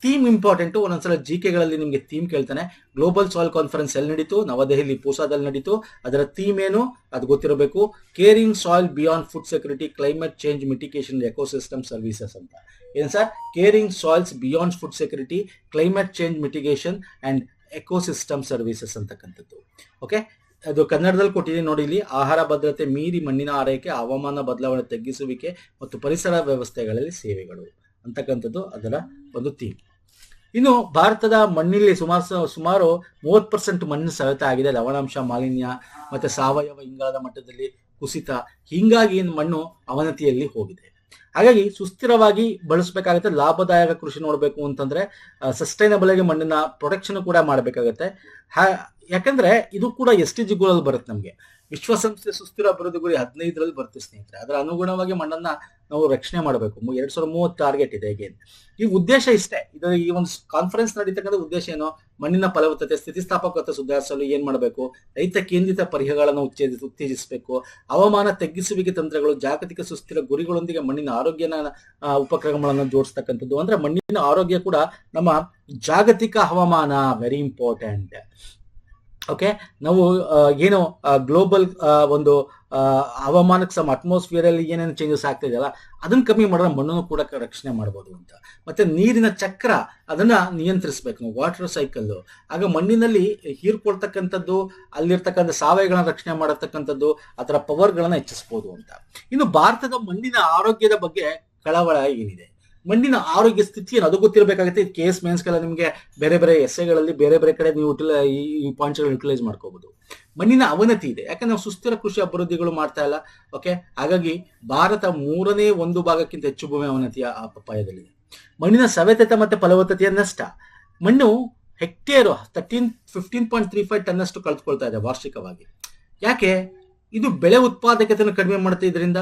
Theme important. ಒಂದೊಂದ್ಸಲ ಜಿಕೆಗಳಲ್ಲಿ ನಿಮಗೆ ಥೀಮ್ ಕೇಳ್ತಾನೆ. ಗ್ಲೋಬಲ್ ಸಾಯಿಲ್ ಕಾನ್ಫರೆನ್ಸ್ ಎಲ್ಲಿ ನಡೀತು? ನವದೆಹಲಿ ಪೂಸಾದಲ್ಲಿ ನಡೀತು. ಅದರ ಥೀಮ್ ಏನು ಅದು ಗೊತ್ತಿರಬೇಕು. Caring soil beyond food security, climate change mitigation, ecosystem services ಅಂತ. ಏನ್ sir? Caring soils beyond food security, climate change mitigation and ecosystem services ಅಂತಕ್ಕಂಥದ್ದು. ಓಕೆ, ಅದು ಕನ್ನಡದಲ್ಲಿ ಕೊಟ್ಟಿದ್ದೀನಿ ನೋಡಿ ಇಲ್ಲಿ. ಆಹಾರ ಭದ್ರತೆ ಮೀರಿ ಮಣ್ಣಿನ ಆರೈಕೆ, ಹವಾಮಾನ ಬದಲಾವಣೆ ತಗ್ಗಿಸುವಿಕೆ ಮತ್ತು ಪರಿಸರ ವ್ಯವಸ್ಥೆಗಳಲ್ಲಿ ಸೇವೆಗಳು ಅಂತಕ್ಕಂಥದ್ದು ಅದರ ಒಂದು ಥೀಮ್. ಇನ್ನು ಭಾರತದ ಮಣ್ಣಲ್ಲಿ ಸುಮಾರು 30% ಮಣ್ಣು ಸವೆತ ಆಗಿದೆ. ಲವಣಾಂಶ, ಮಾಲಿನ್ಯ ಮತ್ತೆ ಸಾವಯವ ಇಂಗಾಲದ ಮಟ್ಟದಲ್ಲಿ ಕುಸಿತ, ಹೀಗಾಗಿ ಮಣ್ಣು ಅವನತಿಯಲ್ಲಿ ಹೋಗಿದೆ. ಹಾಗಾಗಿ ಸುಸ್ಥಿರವಾಗಿ ಬಳಸಬೇಕಾಗುತ್ತೆ. ಲಾಭದಾಯಕ ಕೃಷಿ ನೋಡಬೇಕು ಅಂತಂದ್ರೆ ಸಸ್ಟೈನಬಲ್ ಆಗಿ ಮಣ್ಣಿನ ಪ್ರೊಟೆಕ್ಷನ್ ಕೂಡ ಮಾಡಬೇಕಾಗತ್ತೆ. ಯಾಕಂದ್ರೆ ಇದು ಕೂಡ SDG ಗೋಲಲ್ಲಿ ಬರುತ್ತೆ ನಮಗೆ. ವಿಶ್ವಸಂಸ್ಥೆ ಸುಸ್ಥಿರ ಅಭಿವೃದ್ಧಿ ಗುರಿ 15ರಲ್ಲಿ ಬರುತ್ತೆ ಸ್ನೇಹಿತರೆ. ಅದರ ಅನುಗುಣವಾಗಿ ಮಣ್ಣನ್ನ ನಾವು ರಕ್ಷಣೆ ಮಾಡಬೇಕು. 2030 ಟಾರ್ಗೆಟ್ ಇದೆ. ಈ ಉದ್ದೇಶ ಇಷ್ಟೇ. ಈ ಒಂದು ಕಾನ್ಫರೆನ್ಸ್ ನಡೀತಕ್ಕಂಥ ಉದ್ದೇಶ ಏನು? ಮಣ್ಣಿನ ಫಲವತ್ತತೆ, ಸ್ಥಿತಿಸ್ಥಾಪಕತೆ ಸುಧಾರಿಸಲು ಏನ್ ಮಾಡಬೇಕು? ರೈತ ಕೇಂದ್ರಿತ ಪರಿಹಾರಗಳನ್ನು ಉತ್ತೇಜಿಸಬೇಕು. ಹವಾಮಾನ ತಗ್ಗಿಸುವಿಕೆ ತಂತ್ರಗಳು, ಜಾಗತಿಕ ಸುಸ್ಥಿರ ಗುರಿಗಳೊಂದಿಗೆ ಮಣ್ಣಿನ ಆರೋಗ್ಯನ ಉಪಕ್ರಮಗಳನ್ನು ಜೋಡಿಸ್ತಕ್ಕಂಥದ್ದು. ಅಂದ್ರೆ ಮಣ್ಣಿನ ಆರೋಗ್ಯ ಕೂಡ ನಮ್ಮ ಜಾಗತಿಕ ಹವಾಮಾನ ವೆರಿ ಇಂಪಾರ್ಟೆಂಟ್. ಓಕೆ, ನಾವು ಏನು ಗ್ಲೋಬಲ್ ಒಂದು ಹವಾಮಾನಕ್ಕೆ ಅಟ್ಮಾಸ್ಫಿಯರ್ ಅಲ್ಲಿ ಏನೇನು ಚೇಂಜಸ್ ಆಗ್ತಾ ಇದೆಯಲ್ಲ ಅದನ್ನ ಕಮ್ಮಿ ಮಾಡಿದ್ರೆ ಮಣ್ಣನ್ನು ಕೂಡ ರಕ್ಷಣೆ ಮಾಡಬಹುದು ಅಂತ. ಮತ್ತೆ ನೀರಿನ ಚಕ್ರ ಅದನ್ನ ನಿಯಂತ್ರಿಸಬೇಕು ನಾವು, ವಾಟರ್ ಸೈಕಲ್. ಆಗ ಮಣ್ಣಿನಲ್ಲಿ ಹೀರ್ಕೊಳ್ತಕ್ಕಂಥದ್ದು, ಅಲ್ಲಿರ್ತಕ್ಕಂಥ ಸಾವಯವಗಳನ್ನ ರಕ್ಷಣೆ ಮಾಡತಕ್ಕಂಥದ್ದು, ಅದರ ಪವರ್ಗಳನ್ನ ಹೆಚ್ಚಿಸಬಹುದು ಅಂತ. ಇನ್ನು ಭಾರತದ ಮಣ್ಣಿನ ಆರೋಗ್ಯದ ಬಗ್ಗೆ ಕಳವಳ ಏನಿದೆ, ಮಣ್ಣಿನ ಆರೋಗ್ಯ ಸ್ಥಿತಿಯನ್ನು ಅದು ಗೊತ್ತಿರಬೇಕಾಗುತ್ತೆ. KS ಮೇನ್ಸ್ಗೆಲ್ಲ ನಿಮಗೆ ಬೇರೆ ಬೇರೆ ಎಸ್ಸೆಗಳಲ್ಲಿ ಬೇರೆ ಬೇರೆ ಕಡೆ ನೀವು ಈ ಪಾಯಿಂಟ್ಸ್ಗಳನ್ನ ಯುಟಿಲೈಸ್ ಮಾಡ್ಕೋಬಹುದು. ಮಣ್ಣಿನ ಅವನತಿ ಇದೆ, ಯಾಕಂದ್ರೆ ನಾವು ಸುಸ್ಥಿರ ಕೃಷಿ ಅಭಿವೃದ್ಧಿಗಳು ಮಾಡ್ತಾ ಇಲ್ಲ. ಓಕೆ, ಹಾಗಾಗಿ ಭಾರತ 1/3 ಹೆಚ್ಚು ಭೂಮಿ ಅವನತಿಯ ಅಪಾಯದಲ್ಲಿದೆ. ಮಣ್ಣಿನ ಸವೆತತೆ ಮತ್ತೆ ಫಲವತ್ತತೆಯ ನಷ್ಟ. ಮಣ್ಣು ಹೆಕ್ಟೇರು 15.35 ಟನ್ ಅಷ್ಟು ಕಳೆದುಕೊಳ್ತಾ ಇದೆ ವಾರ್ಷಿಕವಾಗಿ. ಯಾಕೆ? ಇದು ಬೆಳೆ ಉತ್ಪಾದಕತೆಯನ್ನು ಕಡಿಮೆ ಮಾಡುತ್ತೆ. ಇದರಿಂದ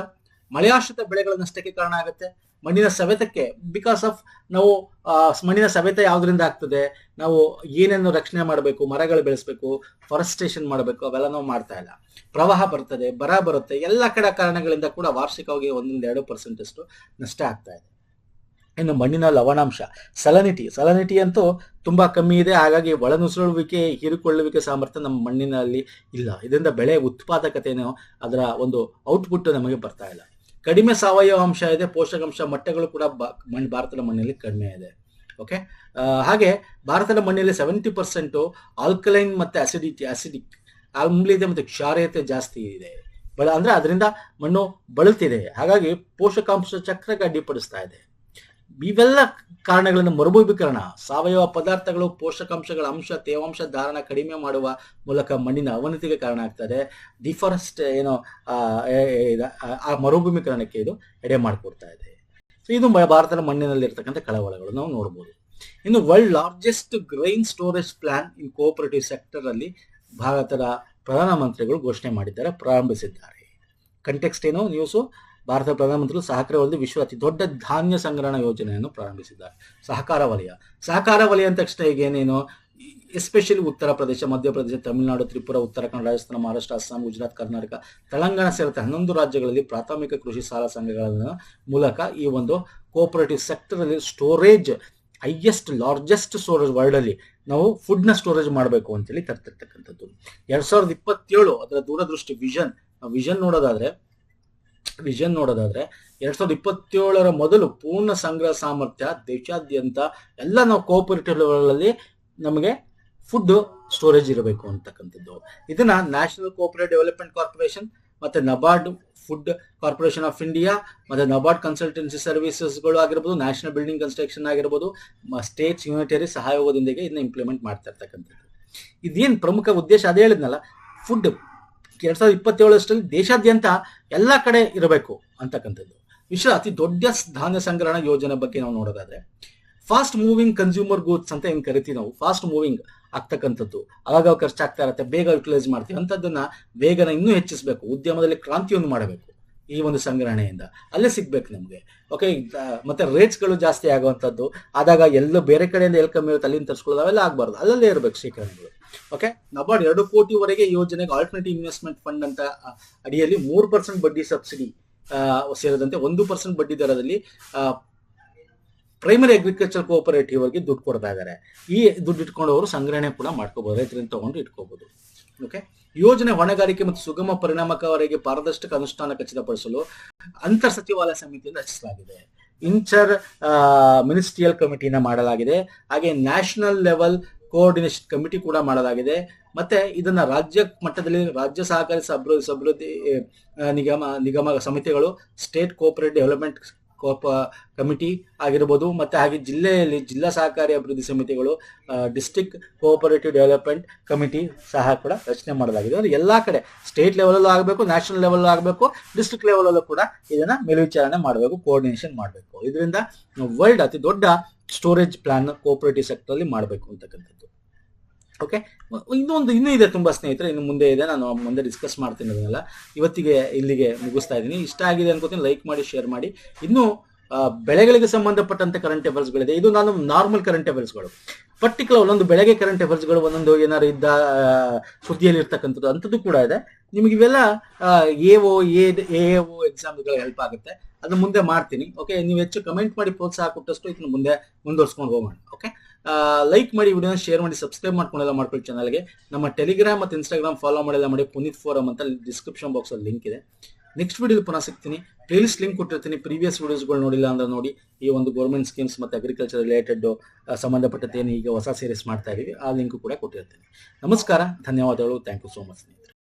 ಮಳೆಯಾಶ್ರಿತ ಬೆಳೆಗಳ ನಷ್ಟಕ್ಕೆ ಕಾರಣ ಆಗುತ್ತೆ. ಮಣ್ಣಿನ ಸವೆತಕ್ಕೆ ಬಿಕಾಸ್ ಆಫ್ ನಾವು ಮಣ್ಣಿನ ಸವೆತ ಯಾವ್ದ್ರಿಂದ ಆಗ್ತದೆ? ನಾವು ಏನೇನು ರಕ್ಷಣೆ ಮಾಡಬೇಕು, ಮರಗಳು ಬೆಳೆಸಬೇಕು, ಫಾರೆಸ್ಟೇಷನ್ ಮಾಡಬೇಕು, ಅವೆಲ್ಲ ನಾವು ಮಾಡ್ತಾ ಇಲ್ಲ. ಪ್ರವಾಹ ಬರ್ತದೆ, ಬರ ಬರುತ್ತೆ, ಎಲ್ಲ ಕಡೆ ಕಾರಣಗಳಿಂದ ಕೂಡ ವಾರ್ಷಿಕವಾಗಿ 1-2% ಅಷ್ಟು ನಷ್ಟ ಆಗ್ತಾ ಇದೆ. ಇನ್ನು ಮಣ್ಣಿನ ಲವಣಾಂಶ, ಸಲನಿಟಿ ಅಂತೂ ತುಂಬಾ ಕಮ್ಮಿ ಇದೆ. ಹಾಗಾಗಿ ಒಳನುಸುಳುವಿಕೆ, ಹೀರಿಕೊಳ್ಳುವಿಕೆ ಸಾಮರ್ಥ್ಯ ನಮ್ಮ ಮಣ್ಣಿನಲ್ಲಿ ಇಲ್ಲ. ಇದರಿಂದ ಬೆಳೆ ಉತ್ಪಾದಕತೆಯನ್ನು, ಅದರ ಒಂದು ಔಟ್ಪುಟ್ ನಮಗೆ ಬರ್ತಾ ಇಲ್ಲ. ಕಡಿಮೆ ಸಾವಯವ ಅಂಶ ಇದೆ. ಪೋಷಕಾಂಶ ಮಟ್ಟಗಳು ಕೂಡ ಭಾರತದ ಮಣ್ಣಿನಲ್ಲಿ ಕಡಿಮೆ ಇದೆ. ಓಕೆ, ಹಾಗೆ ಭಾರತದ ಮಣ್ಣಿನಲ್ಲಿ 70% ಆಲ್ಕಲೈನ್ ಮತ್ತೆ ಅಸಿಡಿಕ್ ಆಮ್ಲೀಯತೆ ಮತ್ತೆ ಕ್ಷಾರೀಯತೆ ಜಾಸ್ತಿ ಇದೆ. ಅಂದ್ರೆ ಅದರಿಂದ ಮಣ್ಣು ಬಳಲ್ತಿದೆ. ಹಾಗಾಗಿ ಪೋಷಕಾಂಶ ಚಕ್ರಕ್ಕೆ ಅಡ್ಡಿಪಡಿಸ್ತಾ ಇದೆ. ಇವೆಲ್ಲ ಕಾರಣಗಳನ್ನು ಮರುಭೂಮೀಕರಣ, ಸಾವಯವ ಪದಾರ್ಥಗಳು, ಪೋಷಕಾಂಶಗಳ ಅಂಶ, ತೇವಾಂಶ ಧಾರಣ ಕಡಿಮೆ ಮಾಡುವ ಮೂಲಕ ಮಣ್ಣಿನ ಅವನತಿಗೆ ಕಾರಣ ಆಗ್ತದೆ. ಡಿಫಾರೆಸ್ಟ್ ಆ ಮರುಭೂಮೀಕರಣಕ್ಕೆ ಇದು ಎಡೆ ಮಾಡಿಕೊಡ್ತಾ ಇದೆ. ಸೊ ಇದು ಭಾರತದ ಮಣ್ಣಿನಲ್ಲಿ ಇರ್ತಕ್ಕಂಥ ಕಳವಳಗಳು ನಾವು ನೋಡಬಹುದು. ಇನ್ನು world largest grain storage plan ಇನ್ ಕೋಆಪರೇಟಿವ್ ಸೆಕ್ಟರ್ ಅಲ್ಲಿ ಭಾರತದ ಪ್ರಧಾನಮಂತ್ರಿಗಳು ಘೋಷಣೆ ಮಾಡಿದ್ದಾರೆ, ಪ್ರಾರಂಭಿಸಿದ್ದಾರೆ. ಕಂಟೆಕ್ಸ್ಟ್ ಏನು ನ್ಯೂಸು? ಭಾರತ ಪ್ರಧಾನಮಂತ್ರಿಗಳು ಸಹಕಾರ ವಲಯದಲ್ಲಿ ವಿಶ್ವ ಅತಿ ದೊಡ್ಡ ಧಾನ್ಯ ಸಂಗ್ರಹಣಾ ಯೋಜನೆಯನ್ನು ಪ್ರಾರಂಭಿಸಿದ್ದಾರೆ. ಸಹಕಾರ ವಲಯ ಅಂತ ತಕ್ಷಣ ಈಗ ಏನೇನು, ಎಸ್ಪೆಷಲಿ ಉತ್ತರ ಪ್ರದೇಶ, ಮಧ್ಯಪ್ರದೇಶ, ತಮಿಳುನಾಡು, ತ್ರಿಪುರ, ಉತ್ತರಾಖಂಡ, ರಾಜಸ್ಥಾನ, ಮಹಾರಾಷ್ಟ್ರ, ಅಸ್ಸಾಂ, ಗುಜರಾತ್, ಕರ್ನಾಟಕ, ತೆಲಂಗಾಣ ಸೇರಿದಂತೆ 11 ರಾಜ್ಯಗಳಲ್ಲಿ ಪ್ರಾಥಮಿಕ ಕೃಷಿ ಸಾಲ ಸಂಘಗಳ ಮೂಲಕ ಈ ಒಂದು ಕೋಆಪರೇಟಿವ್ ಸೆಕ್ಟರ್ ಅಲ್ಲಿ ಸ್ಟೋರೇಜ್ ಲಾರ್ಜೆಸ್ಟ್ ಸ್ಟೋರೇಜ್ ವರ್ಲ್ಡ್ ಅಲ್ಲಿ ನಾವು ಫುಡ್ ನ ಸ್ಟೋರೇಜ್ ಮಾಡಬೇಕು ಅಂತೇಳಿ ತರ್ತಿರ್ತಕ್ಕಂಥದ್ದು. 2027 ಅದರ ದೂರದೃಷ್ಟಿ ವಿಷನ್ ನೋಡೋದಾದ್ರೆ 2027 ಮೊದಲು ಪೂರ್ಣ ಸಂಗ್ರಹ ಸಾಮರ್ಥ್ಯ ದೇಶಾದ್ಯಂತ ಎಲ್ಲ ನಾವು ಕೋಆಪರೇಟಿವ್ ಲೆವೆಲ್ ನಮಗೆ ಫುಡ್ ಸ್ಟೋರೇಜ್ ಇರಬೇಕು ಅಂತಕ್ಕಂಥದ್ದು. ಇದನ್ನ ನ್ಯಾಷನಲ್ ಕೋಆಪರೇಟಿವ್ ಡೆವಲಪ್ಮೆಂಟ್ ಕಾರ್ಪೊರೇಷನ್ ಮತ್ತೆ NABARD food corporation of India ಮತ್ತೆ ನಬಾರ್ಡ್ ಕನ್ಸಲ್ಟೆನ್ಸಿ ಸರ್ವಿಸಸ್ಗಳು ಆಗಿರ್ಬೋದು, ನ್ಯಾಷನಲ್ ಬಿಲ್ಡಿಂಗ್ ಕನ್ಸ್ಟ್ರಕ್ಷನ್ ಆಗಿರ್ಬೋದು, ಸ್ಟೇಟ್ಸ್ ಯೂನಿಟರಿ ಸಹಯೋಗದೊಂದಿಗೆ ಇದನ್ನ ಇಂಪ್ಲಿಮೆಂಟ್ ಮಾಡ್ತಾ ಇರ್ತಕ್ಕಂಥದ್ದು. ಇದೇನ್ ಪ್ರಮುಖ ಉದ್ದೇಶ ಅದೇ ಹೇಳಿದ್ನಲ್ಲ, ಫುಡ್ 2027 ದೇಶಾದ್ಯಂತ ಎಲ್ಲ ಕಡೆ ಇರಬೇಕು ಅಂತಕ್ಕಂಥದ್ದು. ವಿಶ್ವ ಅತಿ ದೊಡ್ಡ ಧಾನ್ಯ ಸಂಗ್ರಹಣಾ ಯೋಜನೆ ಬಗ್ಗೆ ನಾವು ನೋಡೋದಾದ್ರೆ ಫಾಸ್ಟ್ ಮೂವಿಂಗ್ ಕನ್ಸ್ಯೂಮರ್ ಗೂಡ್ಸ್ ಅಂತ ಏನ್ ಕರಿತೀವಿ ನಾವು, ಫಾಸ್ಟ್ ಮೂವಿಂಗ್ ಆಗ್ತಕ್ಕಂಥದ್ದು, ಆಗಾಗ ಖರ್ಚಾಗ್ತಾ ಇರತ್ತೆ, ಬೇಗ ಯುಟಿಲೈಸ್ ಮಾಡ್ತೀವಿ ಅಂತದನ್ನ ಬೇಗನ ಇನ್ನೂ ಹೆಚ್ಚಿಸಬೇಕು, ಉದ್ಯಮದಲ್ಲಿ ಕ್ರಾಂತಿಯನ್ನು ಮಾಡಬೇಕು ಈ ಒಂದು ಸಂಗ್ರಹಣೆಯಿಂದ, ಅಲ್ಲೇ ಸಿಗ್ಬೇಕು ನಮ್ಗೆ. ಓಕೆ, ಮತ್ತೆ ರೇಟ್ಸ್ಗಳು ಜಾಸ್ತಿ ಆಗುವಂಥದ್ದು ಆದಾಗ ಎಲ್ಲೋ ಬೇರೆ ಕಡೆಯಿಂದ ಎಲ್ಲಿ ಕಮ್ಮಿ ಇರುತ್ತೆ ಅಲ್ಲಿಂದ ತರಿಸ್ಕೊಳ್ಳೋದು ಅವೆಲ್ಲ ಆಗಬಾರ್ದು, ಅಲ್ಲಲ್ಲೇ ಇರಬೇಕು ಶೇಖರಣೆಗಳು. ಓಕೆ, ನಬಾರ್ಡ್ 2 ಕೋಟಿವರೆಗೆ ಯೋಜನೆಗೆ ಆಲ್ಟರ್ನೇಟಿವ್ ಇನ್ವೆಸ್ಟ್ಮೆಂಟ್ ಫಂಡ್ ಅಂತ ಅಡಿಯಲ್ಲಿ 3% ಬಡ್ಡಿ ಸಬ್ಸಿಡಿ ಸೇರಿದಂತೆ 1% ಬಡ್ಡಿ ದರದಲ್ಲಿ ಪ್ರೈಮರಿ ಅಗ್ರಿಕಲ್ಚರ್ ಕೋಆಪರೇಟಿವ್ ಆಗಿ ದುಡ್ಡು ಕೊಡ್ತಾ ಇದ್ದಾರೆ. ಈ ದುಡ್ಡು ಇಟ್ಕೊಂಡು ಅವರು ಸಂಗ್ರಹಣೆ ಕೂಡ ಮಾಡ್ಕೋಬಹುದು, ರೈತರಿಂದ ತಗೊಂಡು ಇಟ್ಕೋಬಹುದು. ಓಕೆ, ಯೋಜನೆ ಹೊಣೆಗಾರಿಕೆ ಮತ್ತು ಸುಗಮ ಪರಿಣಾಮಕಾರಿಯಾಗಿ ಪಾರದರ್ಶಕ ಅನುಷ್ಠಾನ ಖಚಿತಪಡಿಸಲು ಅಂತರ್ ಸಚಿವಾಲಯ ಸಮಿತಿಯನ್ನು ರಚಿಸಲಾಗಿದೆ. ಇಂಟರ್ ಮಿನಿಸ್ಟ್ರಿಯಲ್ ಕಮಿಟಿನ ಮಾಡಲಾಗಿದೆ. ಹಾಗೆ ನ್ಯಾಷನಲ್ ಲೆವೆಲ್ ಕೋಆರ್ಡಿನೇಷನ್ ಕಮಿಟಿ ಕೂಡ ಮಾಡಲಾಗಿದೆ. ಮತ್ತೆ ಇದನ್ನ ರಾಜ್ಯ ಮಟ್ಟದಲ್ಲಿ ರಾಜ್ಯ ಸಹಕಾರಿ ಸಮೃದ್ಧಿ ನಿಗಮ ಸಮಿತಿಗಳು, ಸ್ಟೇಟ್ ಕೋಆಪರೇಟಿವ್ ಡೆವಲಪ್ಮೆಂಟ್ ಕಮಿಟಿ ಆಗಿರ್ಬೋದು, ಮತ್ತೆ ಹಾಗೆ ಜಿಲ್ಲೆಯಲ್ಲಿ ಜಿಲ್ಲಾ ಸಹಕಾರಿ ಅಭಿವೃದ್ಧಿ ಸಮಿತಿಗಳು, ಡಿಸ್ಟ್ರಿಕ್ಟ್ ಕೋಆಪರೇಟಿವ್ ಡೆವಲಪ್ಮೆಂಟ್ ಕಮಿಟಿ ಸಹ ಕೂಡ ರಚನೆ ಮಾಡಲಾಗಿದೆ. ಅಂದ್ರೆ ಎಲ್ಲಾ ಕಡೆ ಸ್ಟೇಟ್ ಲೆವೆಲ್ ಆಗಬೇಕು, ನ್ಯಾಷನಲ್ ಲೆವೆಲ್ ಆಗಬೇಕು, ಡಿಸ್ಟ್ರಿಕ್ಟ್ ಲೆವೆಲ್ ಕೂಡ ಇದನ್ನ ಮೇಲ್ವಿಚಾರಣೆ ಮಾಡಬೇಕು, ಕೋಆರ್ಡಿನೇಷನ್ ಮಾಡಬೇಕು. ಇದರಿಂದ ವರ್ಲ್ಡ್ ಅತಿ ದೊಡ್ಡ ಸ್ಟೋರೇಜ್ ಪ್ಲಾನ್ ಕೋಆಪರೇಟಿವ್ ಸೆಕ್ಟರ್ ಅಲ್ಲಿ ಮಾಡಬೇಕು ಅಂತಕ್ಕಂಥದ್ದು. ಓಕೆ, ಇನ್ನೂ ಇದೆ ತುಂಬಾ ಸ್ನೇಹಿತರೆ, ಇನ್ನು ಮುಂದೆ ಇದೆ, ನಾನು ಮುಂದೆ ಡಿಸ್ಕಸ್ ಮಾಡ್ತೀನಿ ಅದನ್ನೆಲ್ಲ. ಇವತ್ತಿಗೆ ಇಲ್ಲಿಗೆ ಮುಗಿಸ್ತಾ ಇದ್ದೀನಿ. ಇಷ್ಟ ಆಗಿದೆ ಅನ್ಕೋತೀನಿ, ಲೈಕ್ ಮಾಡಿ, ಶೇರ್ ಮಾಡಿ. ಇನ್ನು ಬೆಳೆಗಳಿಗೆ ಸಂಬಂಧಪಟ್ಟಂತೆ ಕರೆಂಟ್ ಅಫೇರ್ಸ್ಗಳಿದೆ. ಇದು ನಾನು ನಾರ್ಮಲ್ ಕರೆಂಟ್ ಅಫೇರ್ಸ್ಗಳು, ಪರ್ಟಿಕ್ಯುಲರ್ ಒಂದೊಂದು ಬೆಳೆಗೆ ಕರೆಂಟ್ ಅಫೇರ್ಸ್ಗಳು, ಒಂದೊಂದು ಏನಾರು ಇದ್ದ ಸುದ್ದಿಯಲ್ಲಿ ಇರ್ತಕ್ಕಂಥದ್ದು ಅಂಥದ್ದು ಕೂಡ ಇದೆ. ನಿಮ್ಗೆ ಇವೆಲ್ಲ AO ಎಕ್ಸಾಮ್ಗಳು ಹೆಲ್ಪ್ ಆಗುತ್ತೆ, ಅದನ್ನ ಮುಂದೆ ಮಾಡ್ತೀನಿ. ಓಕೆ, ನೀವು ಹೆಚ್ಚು ಕಮೆಂಟ್ ಮಾಡಿ ಪ್ರೋತ್ಸಾಹ ಕೊಟ್ಟಷ್ಟು ಇದನ್ನ ಮುಂದೆ ಮುಂದುವರ್ಸ್ಕೊಂಡು ಹೋಗೋಣ. ಓಕೆ, ಲೈಕ್ ಮಾಡಿ, ವಿಡಿಯೋನ ಶೇರ್ ಮಾಡಿ, ಸಬ್ಸ್ಕ್ರೈಬ್ ಮಾಡ್ಕೊಂಡೆಲ್ಲ ಮಾಡ್ಕೊಳ್ಳಿ ಚಾನಲ್ಗೆ. ನಮ್ಮ ಟೆಲಿಗ್ರಾಮ್ ಮತ್ತು ಇನ್ಸ್ಟಾಗ್ರಾಮ್ ಫಾಲೋ ಮಾಡಿಲ್ಲ ಮಾಡಿ, ಪುನೀತ್ ಫೋರಮ್ ಅಂತ ಡಿಸ್ಕ್ರಿಪ್ಷನ್ ಬಾಕ್ಸ್ ಅಲ್ಲಿ ಲಿಂಕ್ ಇದೆ. ನೆಕ್ಸ್ಟ್ ವಿಡಿಯೋ ಪುನಃ ಸಿಗ್ತೀನಿ. ಪ್ಲೇಲಿಸ್ಟ್ ಲಿಂಕ್ ಕೊಟ್ಟಿರ್ತೀನಿ, ಪ್ರೀವಿಯಸ್ ವಿಡಿಯೋಸ್ಗಳು ನೋಡಿಲ್ಲ ಅಂದ್ರೆ ನೋಡಿ. ಈ ಒಂದು ಗೌರ್ಮೆಂಟ್ ಸ್ಕೀಮ್ಸ್ ಮತ್ತು ಅಗ್ರಿಕಲ್ಚರ್ ರಿಲೇಟೆಡ್ ಸಂಬಂಧಪಟ್ಟಂತೆ ಏನು ಈಗ ಹೊಸ ಸೀರೀಸ್ ಮಾಡ್ತಾ ಇದೀವಿ, ಆ ಲಿಂಕ್ ಕೂಡ ಕೊಟ್ಟಿರ್ತೀನಿ. ನಮಸ್ಕಾರ, ಧನ್ಯವಾದಗಳು, ಥ್ಯಾಂಕ್ ಯು ಸೋ ಮಚ್.